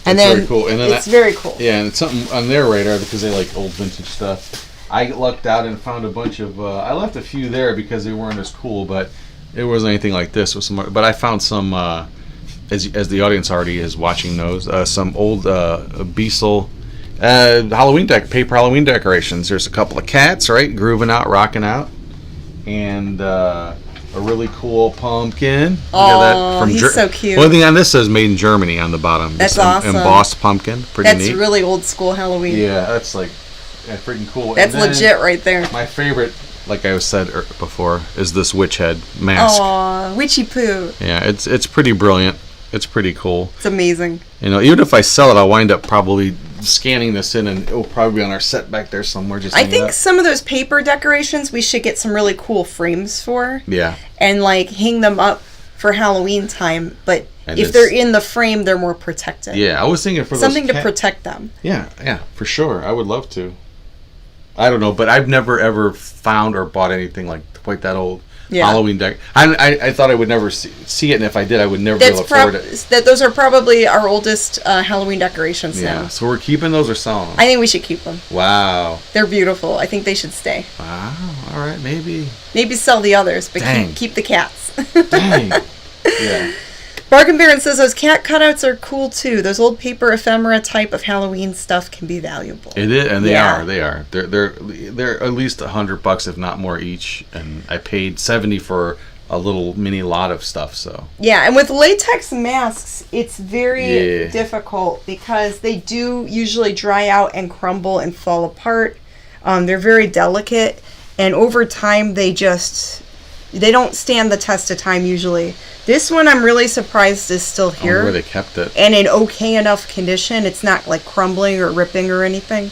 And then very cool. And then it's very cool. Yeah, and it's something on their radar because they like old vintage stuff. I lucked out and found a bunch of. I left a few there because they weren't as cool, but it wasn't anything like this. But I found some, as the audience already is watching knows, some old Beasel paper Halloween decorations. There's a couple of cats, right, grooving out, rocking out, and a really cool pumpkin. Oh, he's so cute. One thing on this says "Made in Germany" on the bottom. That's awesome. Embossed pumpkin, pretty neat. That's really old school Halloween. Yeah, that's like freaking cool. That's legit right there. My favorite, like I said before, is this witch head mask. Aw, witchy poo. Yeah, it's pretty brilliant. It's pretty cool. It's amazing. Even if I sell it, I'll wind up probably scanning this in, and it'll probably be on our set back there somewhere. Just I think some of those paper decorations we should get some really cool frames for. Yeah. And like hang them up for Halloween time, but if they're in the frame, they're more protected. Yeah, I was thinking for something to protect them. Yeah, for sure. I would love to. I don't know, but I've never ever found or bought anything like quite that old Halloween deck. I thought I would never see it, and if I did, I would never be able to afford it. Those are probably our oldest Halloween decorations now. Yeah, so we're keeping those or selling them? I think we should keep them. Wow. They're beautiful. I think they should stay. Wow, all right, maybe. Maybe sell the others, but keep the cats. Dang. Yeah. Bargain Baron says those cat cutouts are cool too. Those old paper ephemera type of Halloween stuff can be valuable. It is, and they are. They're at least $100, if not more each. And I paid $70 for a little mini lot of stuff. So yeah, and with latex masks, it's very difficult because they do usually dry out and crumble and fall apart. They're very delicate, and over time they don't stand the test of time usually. This one I'm really surprised is still here. Where they kept it. And in okay enough condition. It's not like crumbling or ripping or anything.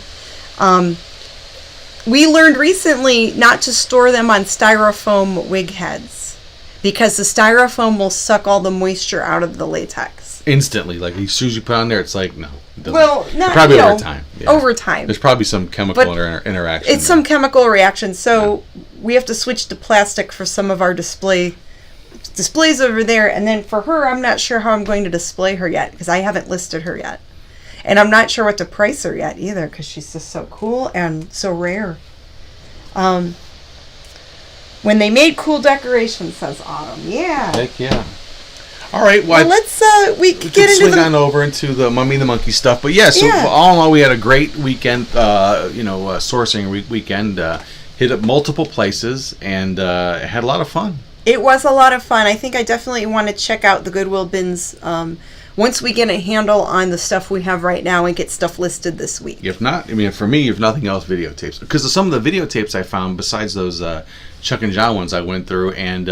We learned recently not to store them on styrofoam wig heads because the styrofoam will suck all the moisture out of the latex. Instantly. Like as soon as you put it on there, it's like, no. It doesn't. Well, not probably over time. Yeah. Over time. There's probably some chemical interaction. It's some chemical reaction. So we have to switch to plastic for some of our displays over there, and then for her, I'm not sure how I'm going to display her yet because I haven't listed her yet. And I'm not sure what to price her yet either, because she's just so cool and so rare. When they made cool decorations, says Autumn. Yeah. Heck yeah. All right, well, let's we can get into on over into the Mummy and the Monkey stuff. But yeah, so all in all, we had a great weekend. Sourcing weekend. Hit up multiple places and had a lot of fun. It was a lot of fun. I think I definitely want to check out the Goodwill bins once we get a handle on the stuff we have right now and get stuff listed this week. If not, I mean, for me, if nothing else, videotapes. Because of some of the videotapes I found, besides those Chuck and John ones I went through, and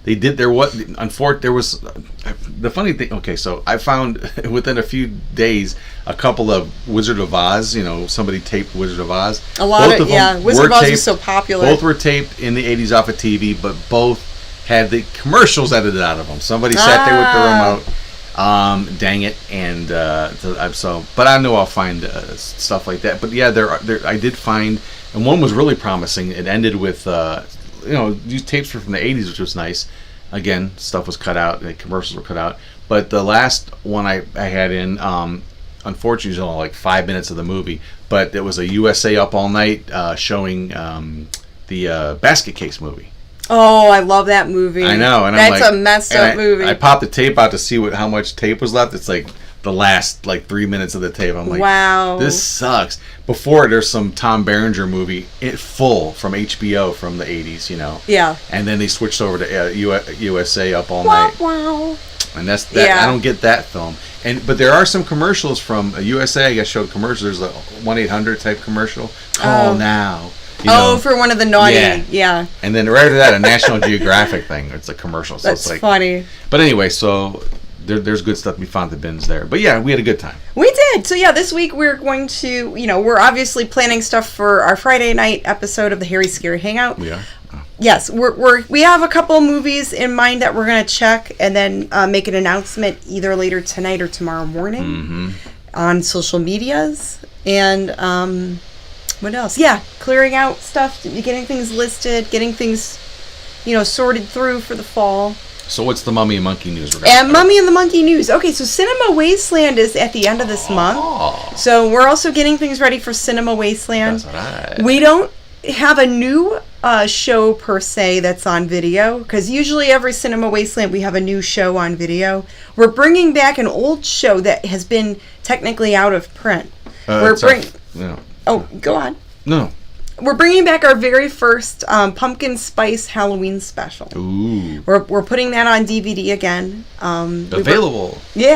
they did there was the funny thing. Okay, so I found within a few days a couple of Wizard of Oz. Somebody taped Wizard of Oz. A lot of Wizard of Oz was so popular. Both were taped in the 80s off of TV, but both had the commercials edited out of them. Somebody sat there with the remote. Dang it, and but I know I'll find stuff like that. But yeah, there I did find, and one was really promising. It ended with these tapes were from the 80s, which was nice. Again, stuff was cut out, the commercials were cut out. But the last one I had in, unfortunately, it was only like 5 minutes of the movie. But it was a USA Up All Night showing the Basket Case movie. Oh, I love that movie. I know, and that's a messed up movie. I popped the tape out to see how much tape was left. It's like the last 3 minutes of the tape. I'm like, wow, this sucks. Before, there's some Tom Berenger movie, Full, from HBO from the 80s, Yeah. And then they switched over to USA Up All Night. Wow. And that's that. Yeah. I don't get that film. But there are some commercials from USA. I guess showed commercials. There's a 1-800 type commercial. Call now. For one of the naughty, yeah. And then right after that, a National Geographic thing. It's a commercial. So That's it's like funny. But anyway, so there's good stuff to be found at the bins there. But yeah, we had a good time. We did. So yeah, this week we're going to, we're obviously planning stuff for our Friday night episode of the Harry Scary Hangout. We are? Oh. Yes, we have a couple movies in mind that we're going to check and then make an announcement either later tonight or tomorrow morning on social medias. And what else? Yeah, clearing out stuff, getting things listed, getting things, sorted through for the fall. So what's the Mummy and Monkey news? And Mummy and the Monkey news. Okay, so Cinema Wasteland is at the end of this month. So we're also getting things ready for Cinema Wasteland. That's right. We don't have a new show per se that's on video, because usually every Cinema Wasteland we have a new show on video. We're bringing back an old show that has been technically out of print. Oh, go on. No. We're bringing back our very first pumpkin spice Halloween special. Ooh. We're putting that on DVD again. Available. We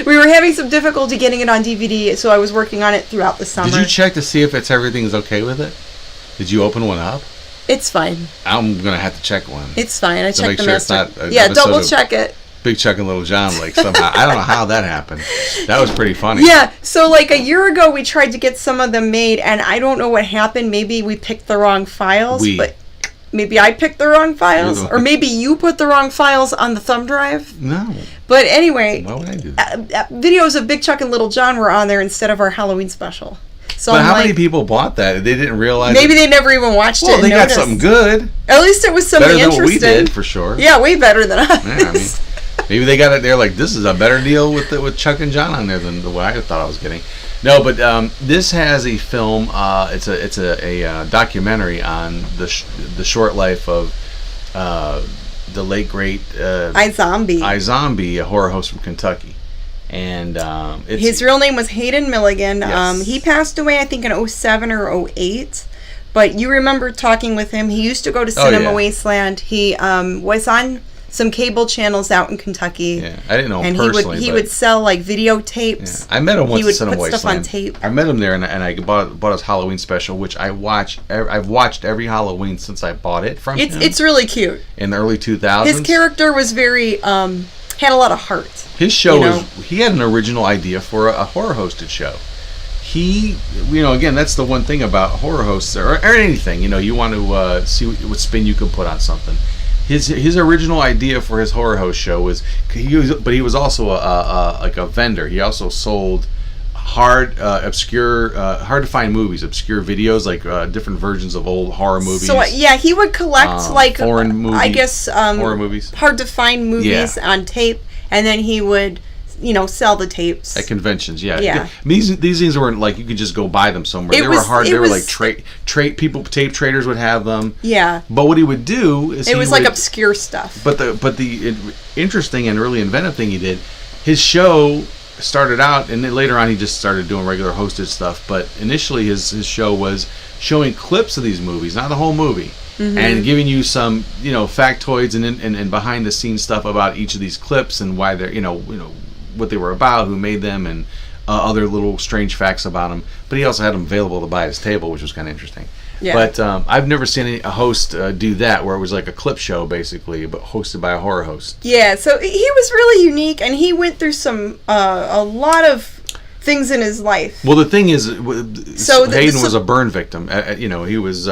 were having some difficulty getting it on DVD, so I was working on it throughout the summer. Did you check to see if everything's okay with it? Did you open one up? It's fine. I'm gonna have to check one. It's fine. I checked the sure master. It's not double check it. Big Chuck and Little John, somehow. I don't know how that happened. That was pretty funny. Yeah, so a year ago we tried to get some of them made, and I don't know what happened. Maybe we picked the wrong files, but maybe I picked the wrong files, or maybe you put the wrong files on the thumb drive. No. But anyway, why would I do that? Videos of Big Chuck and Little John were on there instead of our Halloween special. So but how many people bought that? They didn't realize. Maybe they never even watched it. Well, they got something good. At least it was something better than interesting. What we did, for sure. Yeah, way better than us. Yeah, maybe they got it there this is a better deal with Chuck and John on there than the way I thought I was getting. No, but this has a film. It's a documentary on the short life of the late great iZombie, a horror host from Kentucky. And his real name was Hayden Milligan. Yes. He passed away, I think, in 07 or 08. But you remember talking with him. He used to go to Cinema Wasteland. He was on some cable channels out in Kentucky. Yeah, I didn't know him personally. And he would sell videotapes. Yeah. I met him once at Cinema Wasteland. He would put stuff on tape. I met him there, and I bought his Halloween special, which I've watched every Halloween since I bought it from him. It's really cute. In the early 2000s. His character was very had a lot of heart. His show he had an original idea for a horror hosted show. He, again, that's the one thing about horror hosts or anything. You want to see what spin you can put on something. His original idea for his horror host show was he was also a vendor. He also sold obscure, hard to find movies, obscure videos, different versions of old horror movies. So he would collect foreign movies, I guess horror movies, hard to find movies on tape, and then he would sell the tapes at conventions. Yeah. Yeah. These things weren't like you could just go buy them somewhere. They were hard. They were like tape traders would have them. Yeah. But what he would do is it was like obscure stuff. But the interesting and really inventive thing he did, his show started out, and then later on he just started doing regular hosted stuff. But initially his show was showing clips of these movies, not the whole movie. And giving you some, factoids and behind the scenes stuff about each of these clips and why they're, what they were about, who made them, and other little strange facts about them. But he also had them available to buy at his table, which was kind of interesting. Yeah. But I've never seen a host do that, where it was like a clip show, basically, but hosted by a horror host. Yeah, so he was really unique, and he went through a lot of things in his life. Well, the thing is, Hayden was a burn victim. He was...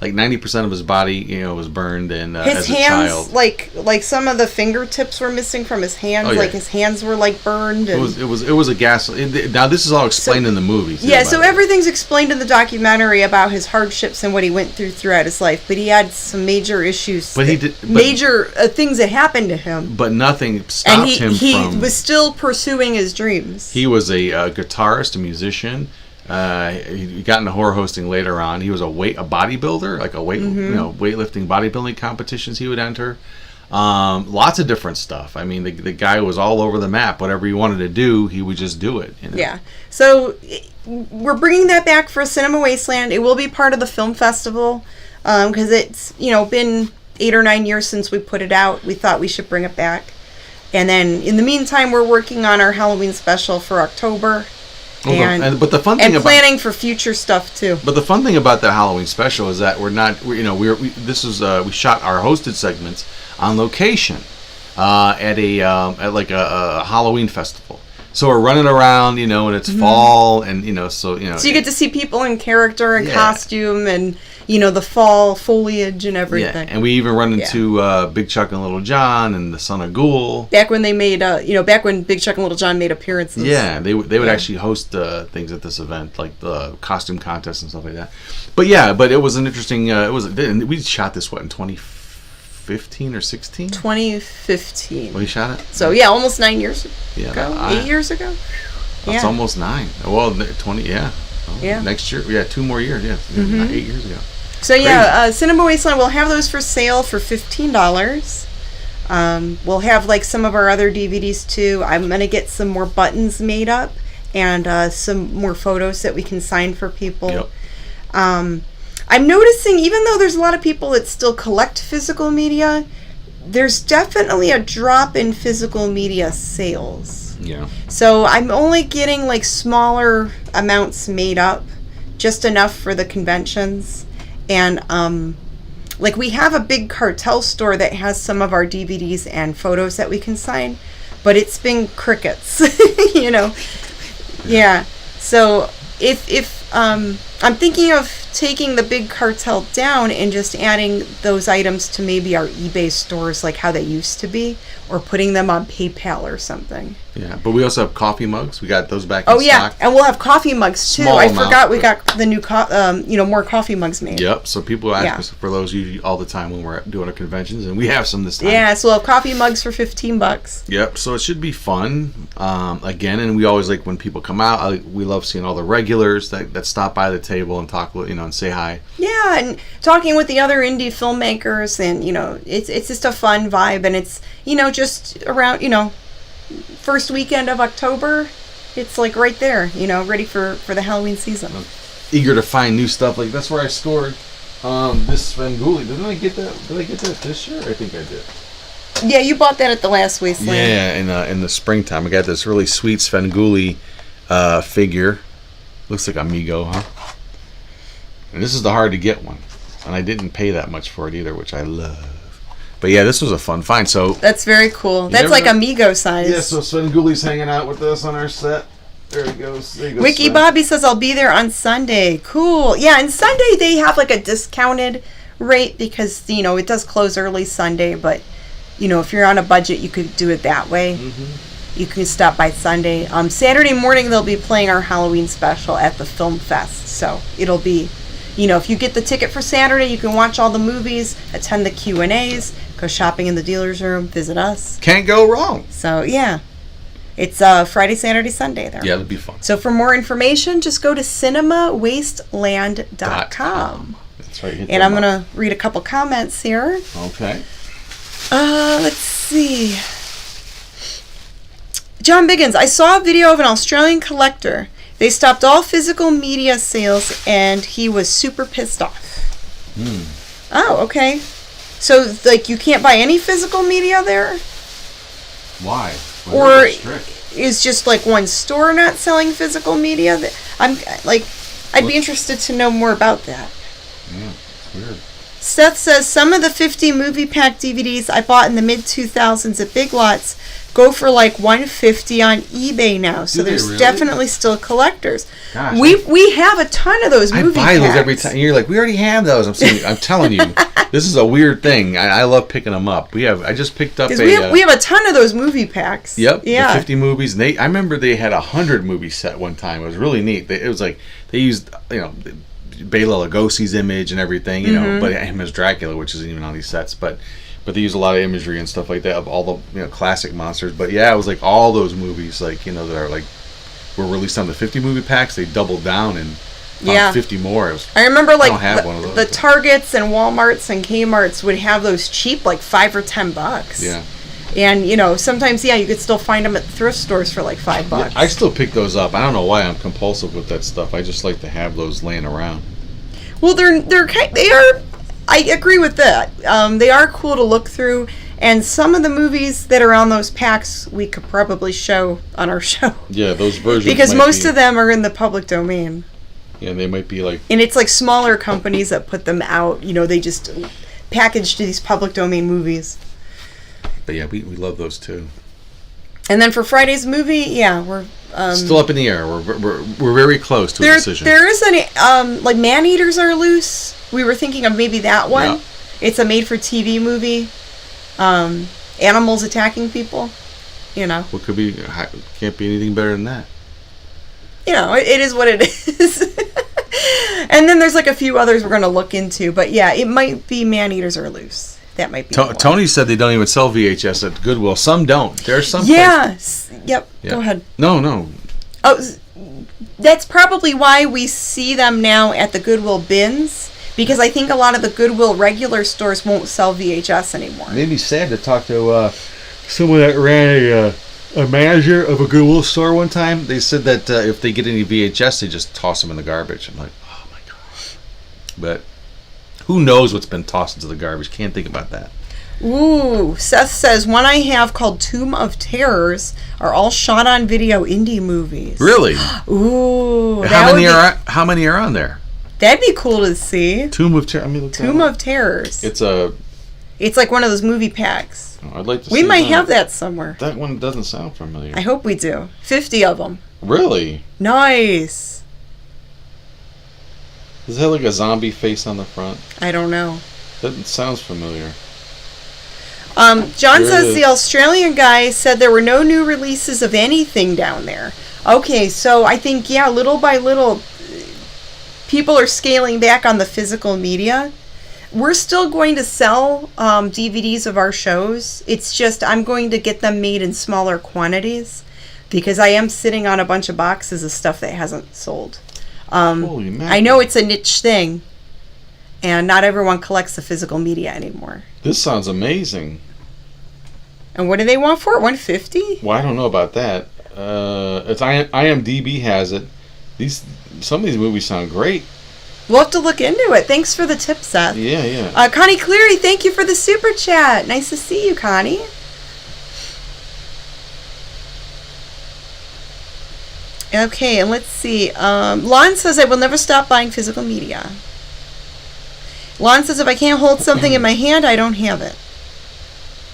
like 90% of his body, was burned, and his as hands, a child, like some of the fingertips were missing from his hands. Like his hands were like burned. And it was a gas. Now this is all explained in the movies. Yeah, so everything's explained in the documentary about his hardships and what he went throughout his life. But he had some major issues. But major things that happened to him. But nothing stopped him from. He was still pursuing his dreams. He was a guitarist, a musician. He got into horror hosting later on. He was a bodybuilder, like weightlifting bodybuilding competitions he would enter. Lots of different stuff. I mean, the guy was all over the map. Whatever he wanted to do, he would just do it. Yeah. So we're bringing that back for Cinema Wasteland. It will be part of the film festival because it's been 8 or 9 years since we put it out. We thought we should bring it back. And then in the meantime, we're working on our Halloween special for October. But the fun thing planning for future stuff too. But the fun thing about the Halloween special is that we shot our hosted segments on location at a Halloween festival. So we're running around, and it's fall, and so you get to see people in character and costume, and the fall foliage and everything. Yeah, and we even run into Big Chuck and Little John and the Son of Ghoul. Back when they made, back when Big Chuck and Little John made appearances. Yeah, they would actually host things at this event, like the costume contest and stuff like that. But it was an interesting. We shot this in 2015 or 16? 2015. We shot it. So almost 9 years ago. 8 years ago. That's almost 9. Well, 20. Yeah. Next year. Yeah, 2 more years. Yeah, 8 years ago. So Cinema Wasteland, we'll have those for sale for $15. We'll have some of our other DVDs too. I'm gonna get some more buttons made up and some more photos that we can sign for people. Yep. I'm noticing, even though there's a lot of people that still collect physical media, there's definitely a drop in physical media sales. Yeah. So I'm only getting smaller amounts made up, just enough for the conventions. And we have a big cartel store that has some of our DVDs and photos that we can sign, but it's been crickets. Yeah. So if I'm thinking of taking the big cartel down and just adding those items to maybe our eBay stores like how they used to be, or putting them on PayPal or something. Yeah, but we also have coffee mugs. We got those back in stock. Oh yeah, and we'll have coffee mugs too. I forgot we got the new more coffee mugs made. Yep. So people ask us for those usually all the time when we're doing our conventions, and we have some this time. Yeah, so we'll have coffee mugs for $15. Yep. So it should be fun. Again, and we always when people come out. We love seeing all the regulars that stop by the table and talk, and say hi. Yeah, and talking with the other indie filmmakers, and it's just a fun vibe, and it's just around first weekend of October. It's right there, ready for the Halloween season. I'm eager to find new stuff. That's where I scored this Svengoolie. Did I get that this year? I think I did. Yeah, you bought that at the last Wasteland. Yeah, in the springtime. I got this really sweet Svengoolie figure. Looks like Amigo, huh? And this is the hard to get one. And I didn't pay that much for it either, which I love. But yeah, this was a fun find. So that's very cool. That's Amigo size. Yeah, so Svengoolie's hanging out with us on our set. There he goes. There you go. Wiki Sven. Bobby says I'll be there on Sunday. Cool. Yeah, and Sunday they have a discounted rate because it does close early Sunday, but if you're on a budget you could do it that way. Mm-hmm. You can stop by Sunday. Saturday morning they'll be playing our Halloween special at the Film Fest. So it'll be if you get the ticket for Saturday, you can watch all the movies, attend the Q&As, go shopping in the dealer's room, visit us. Can't go wrong. So, yeah. It's Friday, Saturday, Sunday there. Yeah, that'd be fun. So for more information, just go to cinemawasteland.com. That's right. And I'm going to read a couple comments here. Okay. Let's see. John Biggins, I saw a video of an Australian collector. They stopped all physical media sales, and he was super pissed off. Oh, okay. So, like, you can't buy any physical media there? Why? Or is just, like, one store not selling physical media? I'd be interested to know more about that. Yeah, it's weird. Seth says, some of the 50 movie pack DVDs I bought in the mid-2000s at Big Lots go for like $150 on eBay now. So there's really? Definitely still collectors. Gosh, we have a ton of those movie packs. I buy those every time. You're like, we already have those. I'm telling you, this is a weird thing. I love picking them up. I just picked up we have a ton of those movie packs. Yep. Yeah. The 50 movies. And I remember they had a 100 movie set one time. It was really neat. It was like they used Bela Lugosi's image and everything, but him as Dracula, which isn't even on these sets, but they use a lot of imagery and stuff like that of all the classic monsters. But yeah, it was like all those movies that are like were released on the 50 movie packs. They doubled down and found 50 more. I remember I don't have one of those, the Targets and Walmarts and Kmarts would have those cheap, like $5 or $10. Yeah. And sometimes you could still find them at thrift stores for like $5. Yeah, I still pick those up. I don't know why I'm compulsive with that stuff. I just like to have those laying around. Well, they are. I agree with that. They are cool to look through, and some of the movies that are on those packs we could probably show on our show. Yeah, those versions. Because most of them are in the public domain. Yeah, they might be like. And it's like smaller companies that put them out. They just package these public domain movies. But yeah, we love those too. And then for Friday's movie, we're still up in the air. We're very close to a decision. There is like Man-Eaters Are Loose. We were thinking of maybe that one. Yeah. It's a made-for-TV movie. Animals attacking people. What could be? Can't be anything better than that. It is what it is. And then there's like a few others we're going to look into, but yeah, it might be Man-Eaters Are Loose. That might be. Tony said they don't even sell VHS at Goodwill. Some don't. There's some. Yes. Yep. Go ahead. No. Oh, that's probably why we see them now at the Goodwill bins, because I think a lot of the Goodwill regular stores won't sell VHS anymore. It made me sad to talk to someone that ran a manager of a Goodwill store one time. They said that if they get any VHS, they just toss them in the garbage. I'm like, oh my gosh. But who knows what's been tossed into the garbage? Can't think about that. Ooh, Seth says, one I have called Tomb of Terrors are all shot on video indie movies. Really? Ooh. How many are on there? That'd be cool to see. Tomb of Terrors. It's like one of those movie packs. Oh, I'd like to see We might have that somewhere. That one doesn't sound familiar. I hope we do. 50 of them. Really? Nice. Does it have like a zombie face on the front? I don't know. That sounds familiar. John says the Australian guy said there were no new releases of anything down there. Okay, so I think, little by little, people are scaling back on the physical media. We're still going to sell DVDs of our shows. It's just I'm going to get them made in smaller quantities because I am sitting on a bunch of boxes of stuff that hasn't sold. Holy mackerel. I know it's a niche thing, and not everyone collects the physical media anymore. This sounds amazing. And what do they want for it? $150? Well, I don't know about that. It's IMDb has it. Some of these movies sound great. We'll have to look into it. Thanks for the tip, Seth. Yeah. Connie Cleary, thank you for the super chat. Nice to see you, Connie. Okay, and let's see. Lon says, I will never stop buying physical media. Lon says, if I can't hold something in my hand, I don't have it.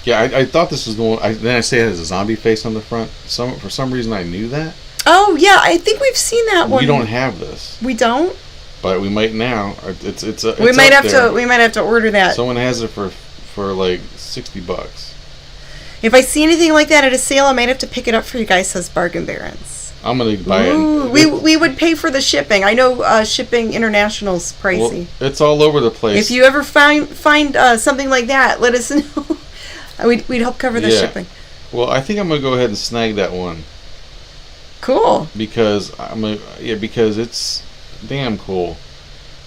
Yeah, I thought this was the one. Then I say it has a zombie face on the front. For some reason, I knew that. Oh, yeah, I think we've seen that one. We don't have this. We don't? But we might now. We might have to order that. Someone has it for like $60. If I see anything like that at a sale, I might have to pick it up for you guys, says Bargain Barons. I'm going to buy it. We would pay for the shipping. I know shipping international's pricey. Well, it's all over the place. If you ever find something like that, let us know. We'd help cover the shipping. Well, I think I'm going to go ahead and snag that one. Cool. Because because it's damn cool.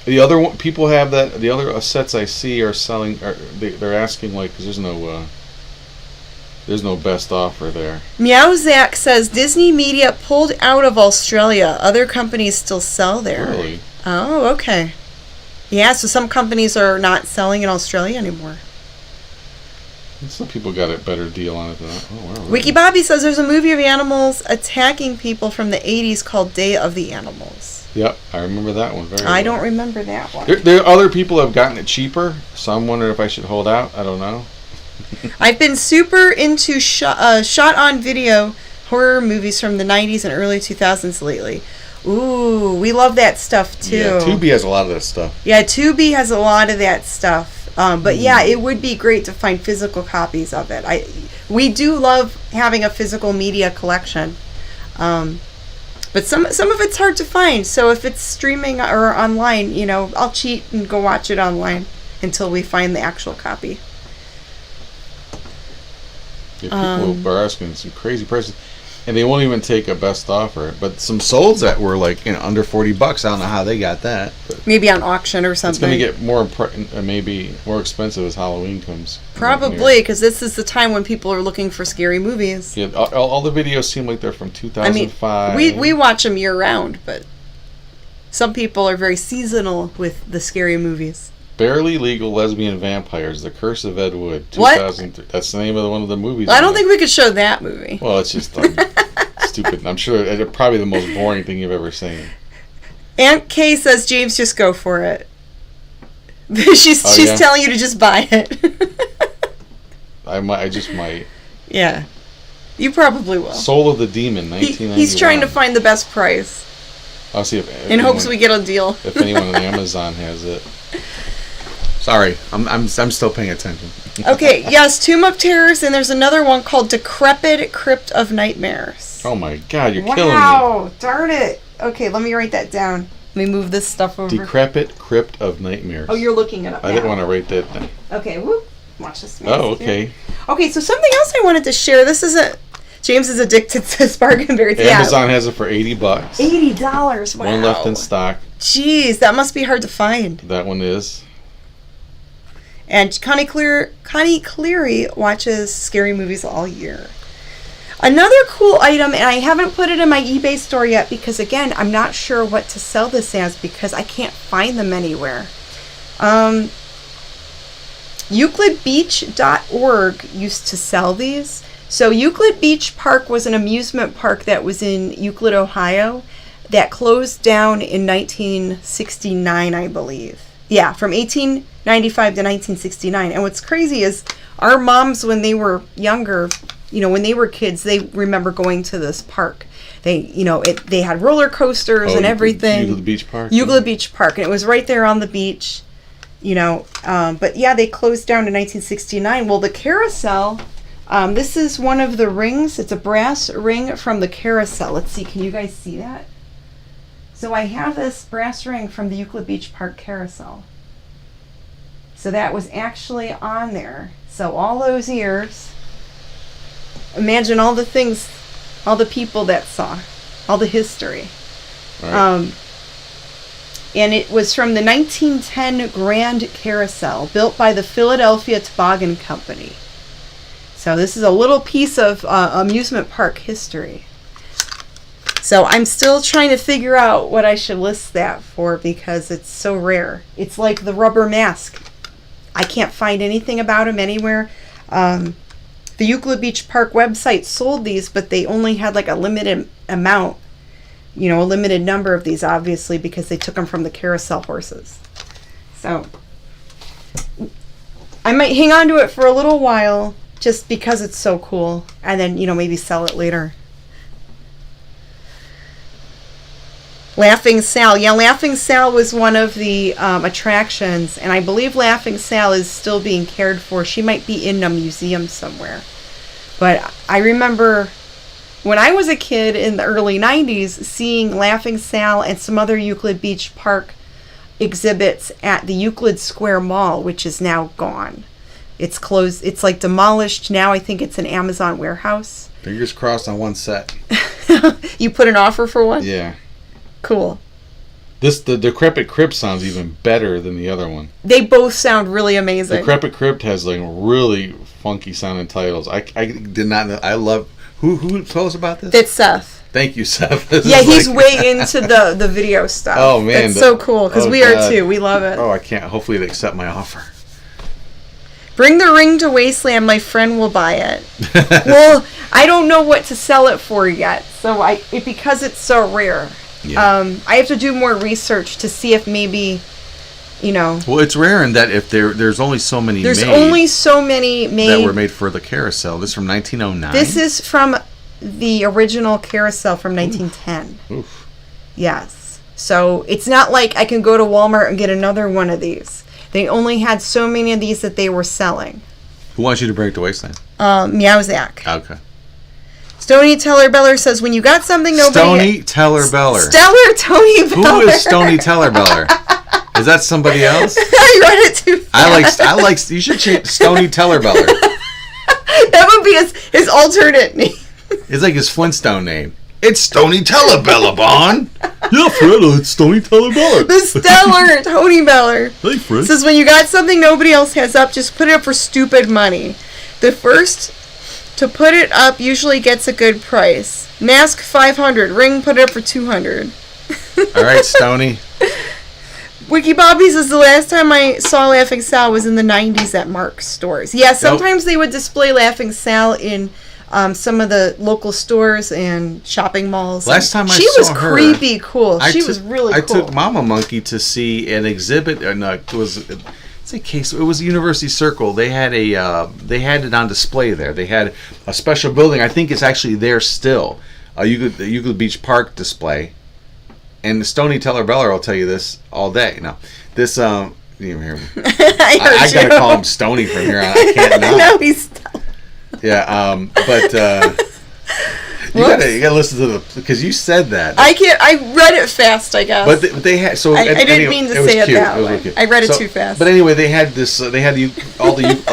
The other one, people have that. The other sets I see are selling. They're asking like, because there's no best offer there. Meowzack says Disney Media pulled out of Australia. Other companies still sell there. Really? Oh, okay. Yeah, so some companies are not selling in Australia anymore. Some people got a better deal on it than that. Oh, wow. Really? Wiki Bobby says there's a movie of animals attacking people from the 80s called Day of the Animals. Yep, I remember that one very I well. don't remember that one. There other people have gotten it cheaper, so I'm wondering if I should hold out. I don't know. I've been super into shot-on-video horror movies from the 90s and early 2000s lately. Ooh, we love that stuff, too. Yeah, Tubi has a lot of that stuff. Yeah, Tubi has a lot of that stuff. But yeah, it would be great to find physical copies of it. We do love having a physical media collection. But some of it's hard to find. So if it's streaming or online, I'll cheat and go watch it online until we find the actual copy. Yeah, people are asking some crazy prices, and they won't even take a best offer. But some solds that were like under $40. I don't know how they got that. But maybe on auction or something. It's going to get more maybe more expensive as Halloween comes. Probably, because this is the time when people are looking for scary movies. Yeah, all the videos seem like they're from 2005. I mean, we watch them year round, but some people are very seasonal with the scary movies. Barely Legal Lesbian Vampires: The Curse of Ed Wood. 2003. That's the name of one of the movies. I don't think we could show that movie. Well, it's just stupid. I'm sure it's probably the most boring thing you've ever seen. Aunt Kay says, James, just go for it. she's telling you to just buy it. I just might. Yeah. You probably will. Soul of the Demon, 1991. He's trying to find the best price. I'll see if in hopes we get a deal. If anyone on Amazon has it. Sorry, I'm still paying attention. Okay, yes, Tomb of Terrors, and there's another one called Decrepit Crypt of Nightmares. Oh my God, you're killing me. Wow, darn it. Okay, let me write that down. Let me move this stuff over. Decrepit Crypt of Nightmares. Oh, you're looking it up now. I didn't want to write that down. Okay, whoop. Watch this. Oh, okay. Okay, so something else I wanted to share. This isn't... James is addicted to bargain berries. Amazon has it for $80. $80, wow. One left in stock. Jeez, that must be hard to find. That one is. And Connie Cleary watches scary movies all year. Another cool item, and I haven't put it in my eBay store yet because, again, I'm not sure what to sell this as because I can't find them anywhere. EuclidBeach.org used to sell these. So Euclid Beach Park was an amusement park that was in Euclid, Ohio, that closed down in 1969, I believe. Yeah, from 1895 to 1969. And what's crazy is our moms, when they were younger, when they were kids, they remember going to this park. They, they had roller coasters and everything. Euclid Beach Park. Euclid Beach Park, and it was right there on the beach. But yeah, they closed down in 1969. Well, the carousel. This is one of the rings. It's a brass ring from the carousel. Let's see. Can you guys see that? So I have this brass ring from the Euclid Beach Park carousel. So that was actually on there. So all those years, imagine all the things, all the people that saw, all the history. Right. And it was from the 1910 Grand Carousel, built by the Philadelphia Toboggan Company. So this is a little piece of amusement park history. So I'm still trying to figure out what I should list that for because it's so rare. It's like the rubber mask. I can't find anything about them anywhere. The Euclid Beach Park website sold these, but they only had like a limited amount, a limited number of these, obviously, because they took them from the carousel horses. So I might hang on to it for a little while just because it's so cool, and then, maybe sell it later. Laughing Sal. Yeah, Laughing Sal was one of the attractions, and I believe Laughing Sal is still being cared for. She might be in a museum somewhere. But I remember when I was a kid in the early 90s seeing Laughing Sal and some other Euclid Beach Park exhibits at the Euclid Square Mall, which is now gone. It's closed. It's like demolished now. I think it's an Amazon warehouse. Fingers crossed on one set. You put an offer for one? Yeah. Cool. The Decrepit Crypt sounds even better than the other one. They both sound really amazing. Decrepit Crypt has like really funky sounding titles. I did not know. I love. Who told us about this? It's Seth. Thank you, Seth. Yeah, he's way into the video stuff. Oh man, that's so cool because we are too. We love it. Oh, I can't. Hopefully, they accept my offer. Bring the ring to Wasteland. My friend will buy it. Well, I don't know what to sell it for yet, so because it's so rare. Yeah. I have to do more research to see if maybe, Well, it's rare in that if there's only so many. There's only so many made that were made for the carousel. This is from 1909. This is from the original carousel from 1910. Oof. Yes. So it's not like I can go to Walmart and get another one of these. They only had so many of these that they were selling. Who wants you to bring it to Wasteland? Meowzack. Okay. Stony Teller Beller says, when you got something nobody... Stony Teller Beller. Stellar Tony Beller. Who is Stony Teller Beller? Is that somebody else? I read it too fast. I like. You should change Stony Teller Beller. That would be his alternate name. It's like his Flintstone name. It's Stony Teller Beller, Bon. Yeah, Fred, it's Stony Teller Beller. The stellar Tony Beller. Hey, Fred. Says, when you got something nobody else has up, just put it up for stupid money. The first to put it up usually gets a good price. Mask $500. Ring, put it up for $200. All right, Stony. Wiki Bobby says, the last time I saw Laughing Sal was in the 90s at Mark's stores. Yeah, sometimes they would display Laughing Sal in some of the local stores and shopping malls. Last time I she saw was her, creepy cool. She was really cool. I took MummyAndMonkey to see an exhibit. It was University Circle. They had it on display there. They had a special building. I think it's actually there still. Euclid Beach Park display. And the Stony Teller Beller will tell you this all day. No, this you didn't hear me. I gotta call him Stony from here on. I can't not. No, he's Stony. Yeah, but you gotta listen to because you said that. I can't. I read it fast, I guess. But they had so. I didn't mean to say it that way. I read it too fast. But anyway, they had this. They had a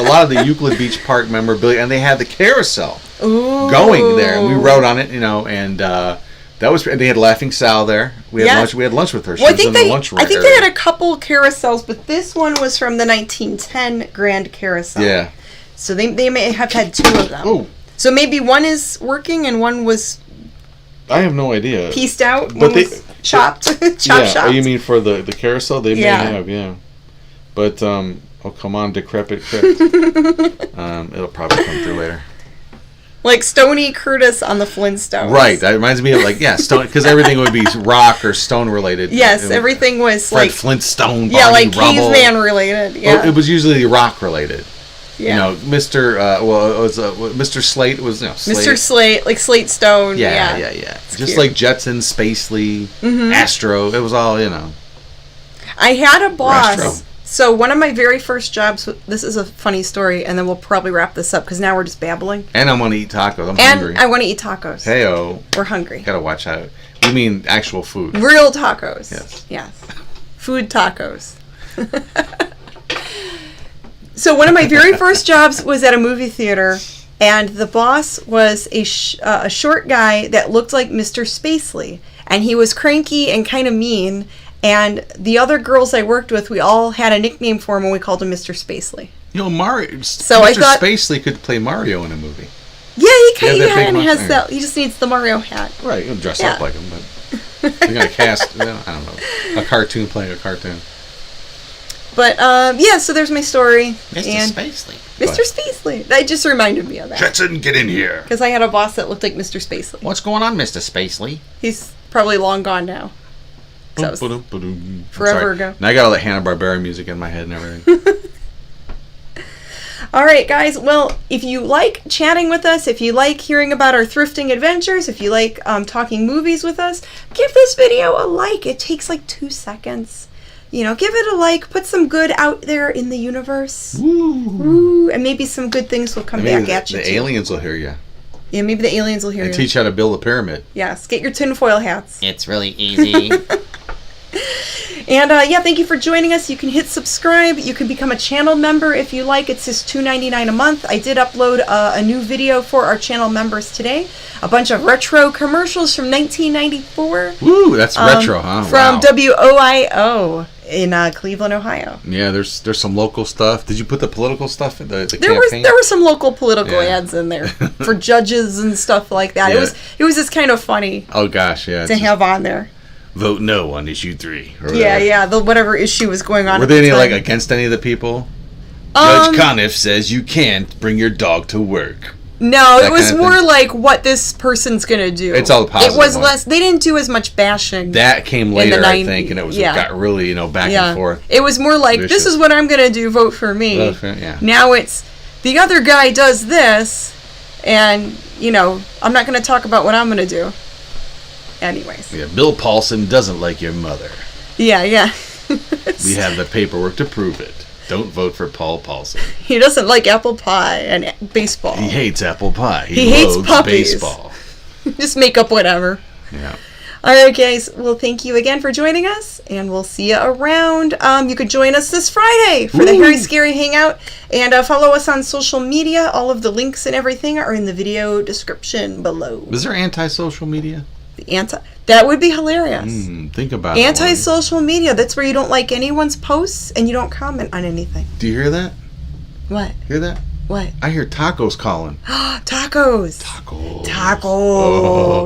lot of the Euclid Beach Park memorabilia, and they had the carousel going there, and we rode on it, and that was. And they had Laughing Sal there. We had lunch. We had lunch with her. She was in the lunchroom. I think they had a couple carousels, but this one was from the 1910 Grand Carousel. Yeah. So they may have had two of them. Oh. So maybe one is working and one was... I have no idea. Pieced out? One was chopped? Chopped. Oh, you mean for the carousel? They may have, yeah. But, come on, Decrepit Crypt. It'll probably come through later. Like Stony Curtis on the Flintstones. Right. That reminds me of, stone... Because everything would be rock or stone related. Yes, everything was Fred Flintstone, yeah, Barney like Rubble. caveman related. Yeah. Well, it was usually rock related. Yeah. Mr. It was Mr. Slate was Slate. Mr. Slate, like Slate Stone. Yeah. Just cute. Like Jetson, Spacely, Astro. It was all I had a boss. Astro. So one of my very first jobs. This is a funny story, and then we'll probably wrap this up because now we're just babbling. And I want to eat tacos. I'm hungry. I want to eat tacos. Heyo. We're hungry. Gotta watch out. You mean actual food? Real tacos. Yes. Food tacos. So one of my very first jobs was at a movie theater, and the boss was a short guy that looked like Mr. Spacely, and he was cranky and kind of mean, and the other girls I worked with, we all had a nickname for him, and we called him Mr. Spacely. Mario. So Mr. I thought Spacely could play Mario in a movie. Yeah, he kind of has that. He just needs the Mario hat. Right, he'll dress up like him, but they're gonna cast. I don't know, a cartoon playing a cartoon. But, so there's my story. Mr. Spacely. Mr. Spacely. That just reminded me of that. Jetson, get in here. Because I had a boss that looked like Mr. Spacely. What's going on, Mr. Spacely? He's probably long gone now. That was forever ago. Now I got all that Hanna-Barbera music in my head and everything. All right, guys. Well, if you like chatting with us, if you like hearing about our thrifting adventures, if you like talking movies with us, give this video a like. It takes like 2 seconds. Give it a like, put some good out there in the universe. Woo. And maybe some good things will come back at you. The aliens will hear you. Yeah, maybe the aliens will hear you. And teach how to build a pyramid. Yes, get your tinfoil hats. It's really easy. And yeah, thank you for joining us. You can hit subscribe. You can become a channel member if you like. It's just $2.99 a month. I did upload a new video for our channel members today. A bunch of retro commercials from 1994. Woo, that's retro, huh? From Wow. WOIO in Cleveland, Ohio. Yeah, there's some local stuff. Did you put the political stuff in the There campaign? were some local political Yeah. ads in there for judges and stuff like that. Yeah. It was just kind of funny Oh gosh, yeah. to have on there. Vote no on issue 3. Or Yeah, whatever. yeah, the whatever issue was going on. Were at they the any time. like against any of the people? Um, Judge Conniff says you can't bring your dog to work. No, That it was kind of more thing? like what this person's gonna do. It's all the positive It was one. less. They didn't do as much bashing. That came the later, I 90s, think, and it was yeah. got really back and forth. It was more like, Vicious. this is what I'm gonna do. Vote for me. Vote for- yeah. Now it's the other guy does this, and I'm not gonna talk about what I'm gonna do. Anyways. Yeah, Bill Paulson doesn't like your mother. Yeah, yeah. We have the paperwork to prove it. Don't vote for Paul Paulson. He doesn't like apple pie and baseball. He hates apple pie. He hates loathes puppies. baseball. Just make up whatever. Yeah. All right, guys. Well, thank you again for joining us, and we'll see you around. You could join us this Friday for the Woo! Harry Scary Hangout, and follow us on social media. All of the links and everything are in the video description below. Is there anti-social media? That would be hilarious. Think about it. Anti-social media. That's where you don't like anyone's posts and you don't comment on anything. Do you hear that? What? Hear that? What? I hear tacos calling. Tacos. Tacos. Tacos. Oh.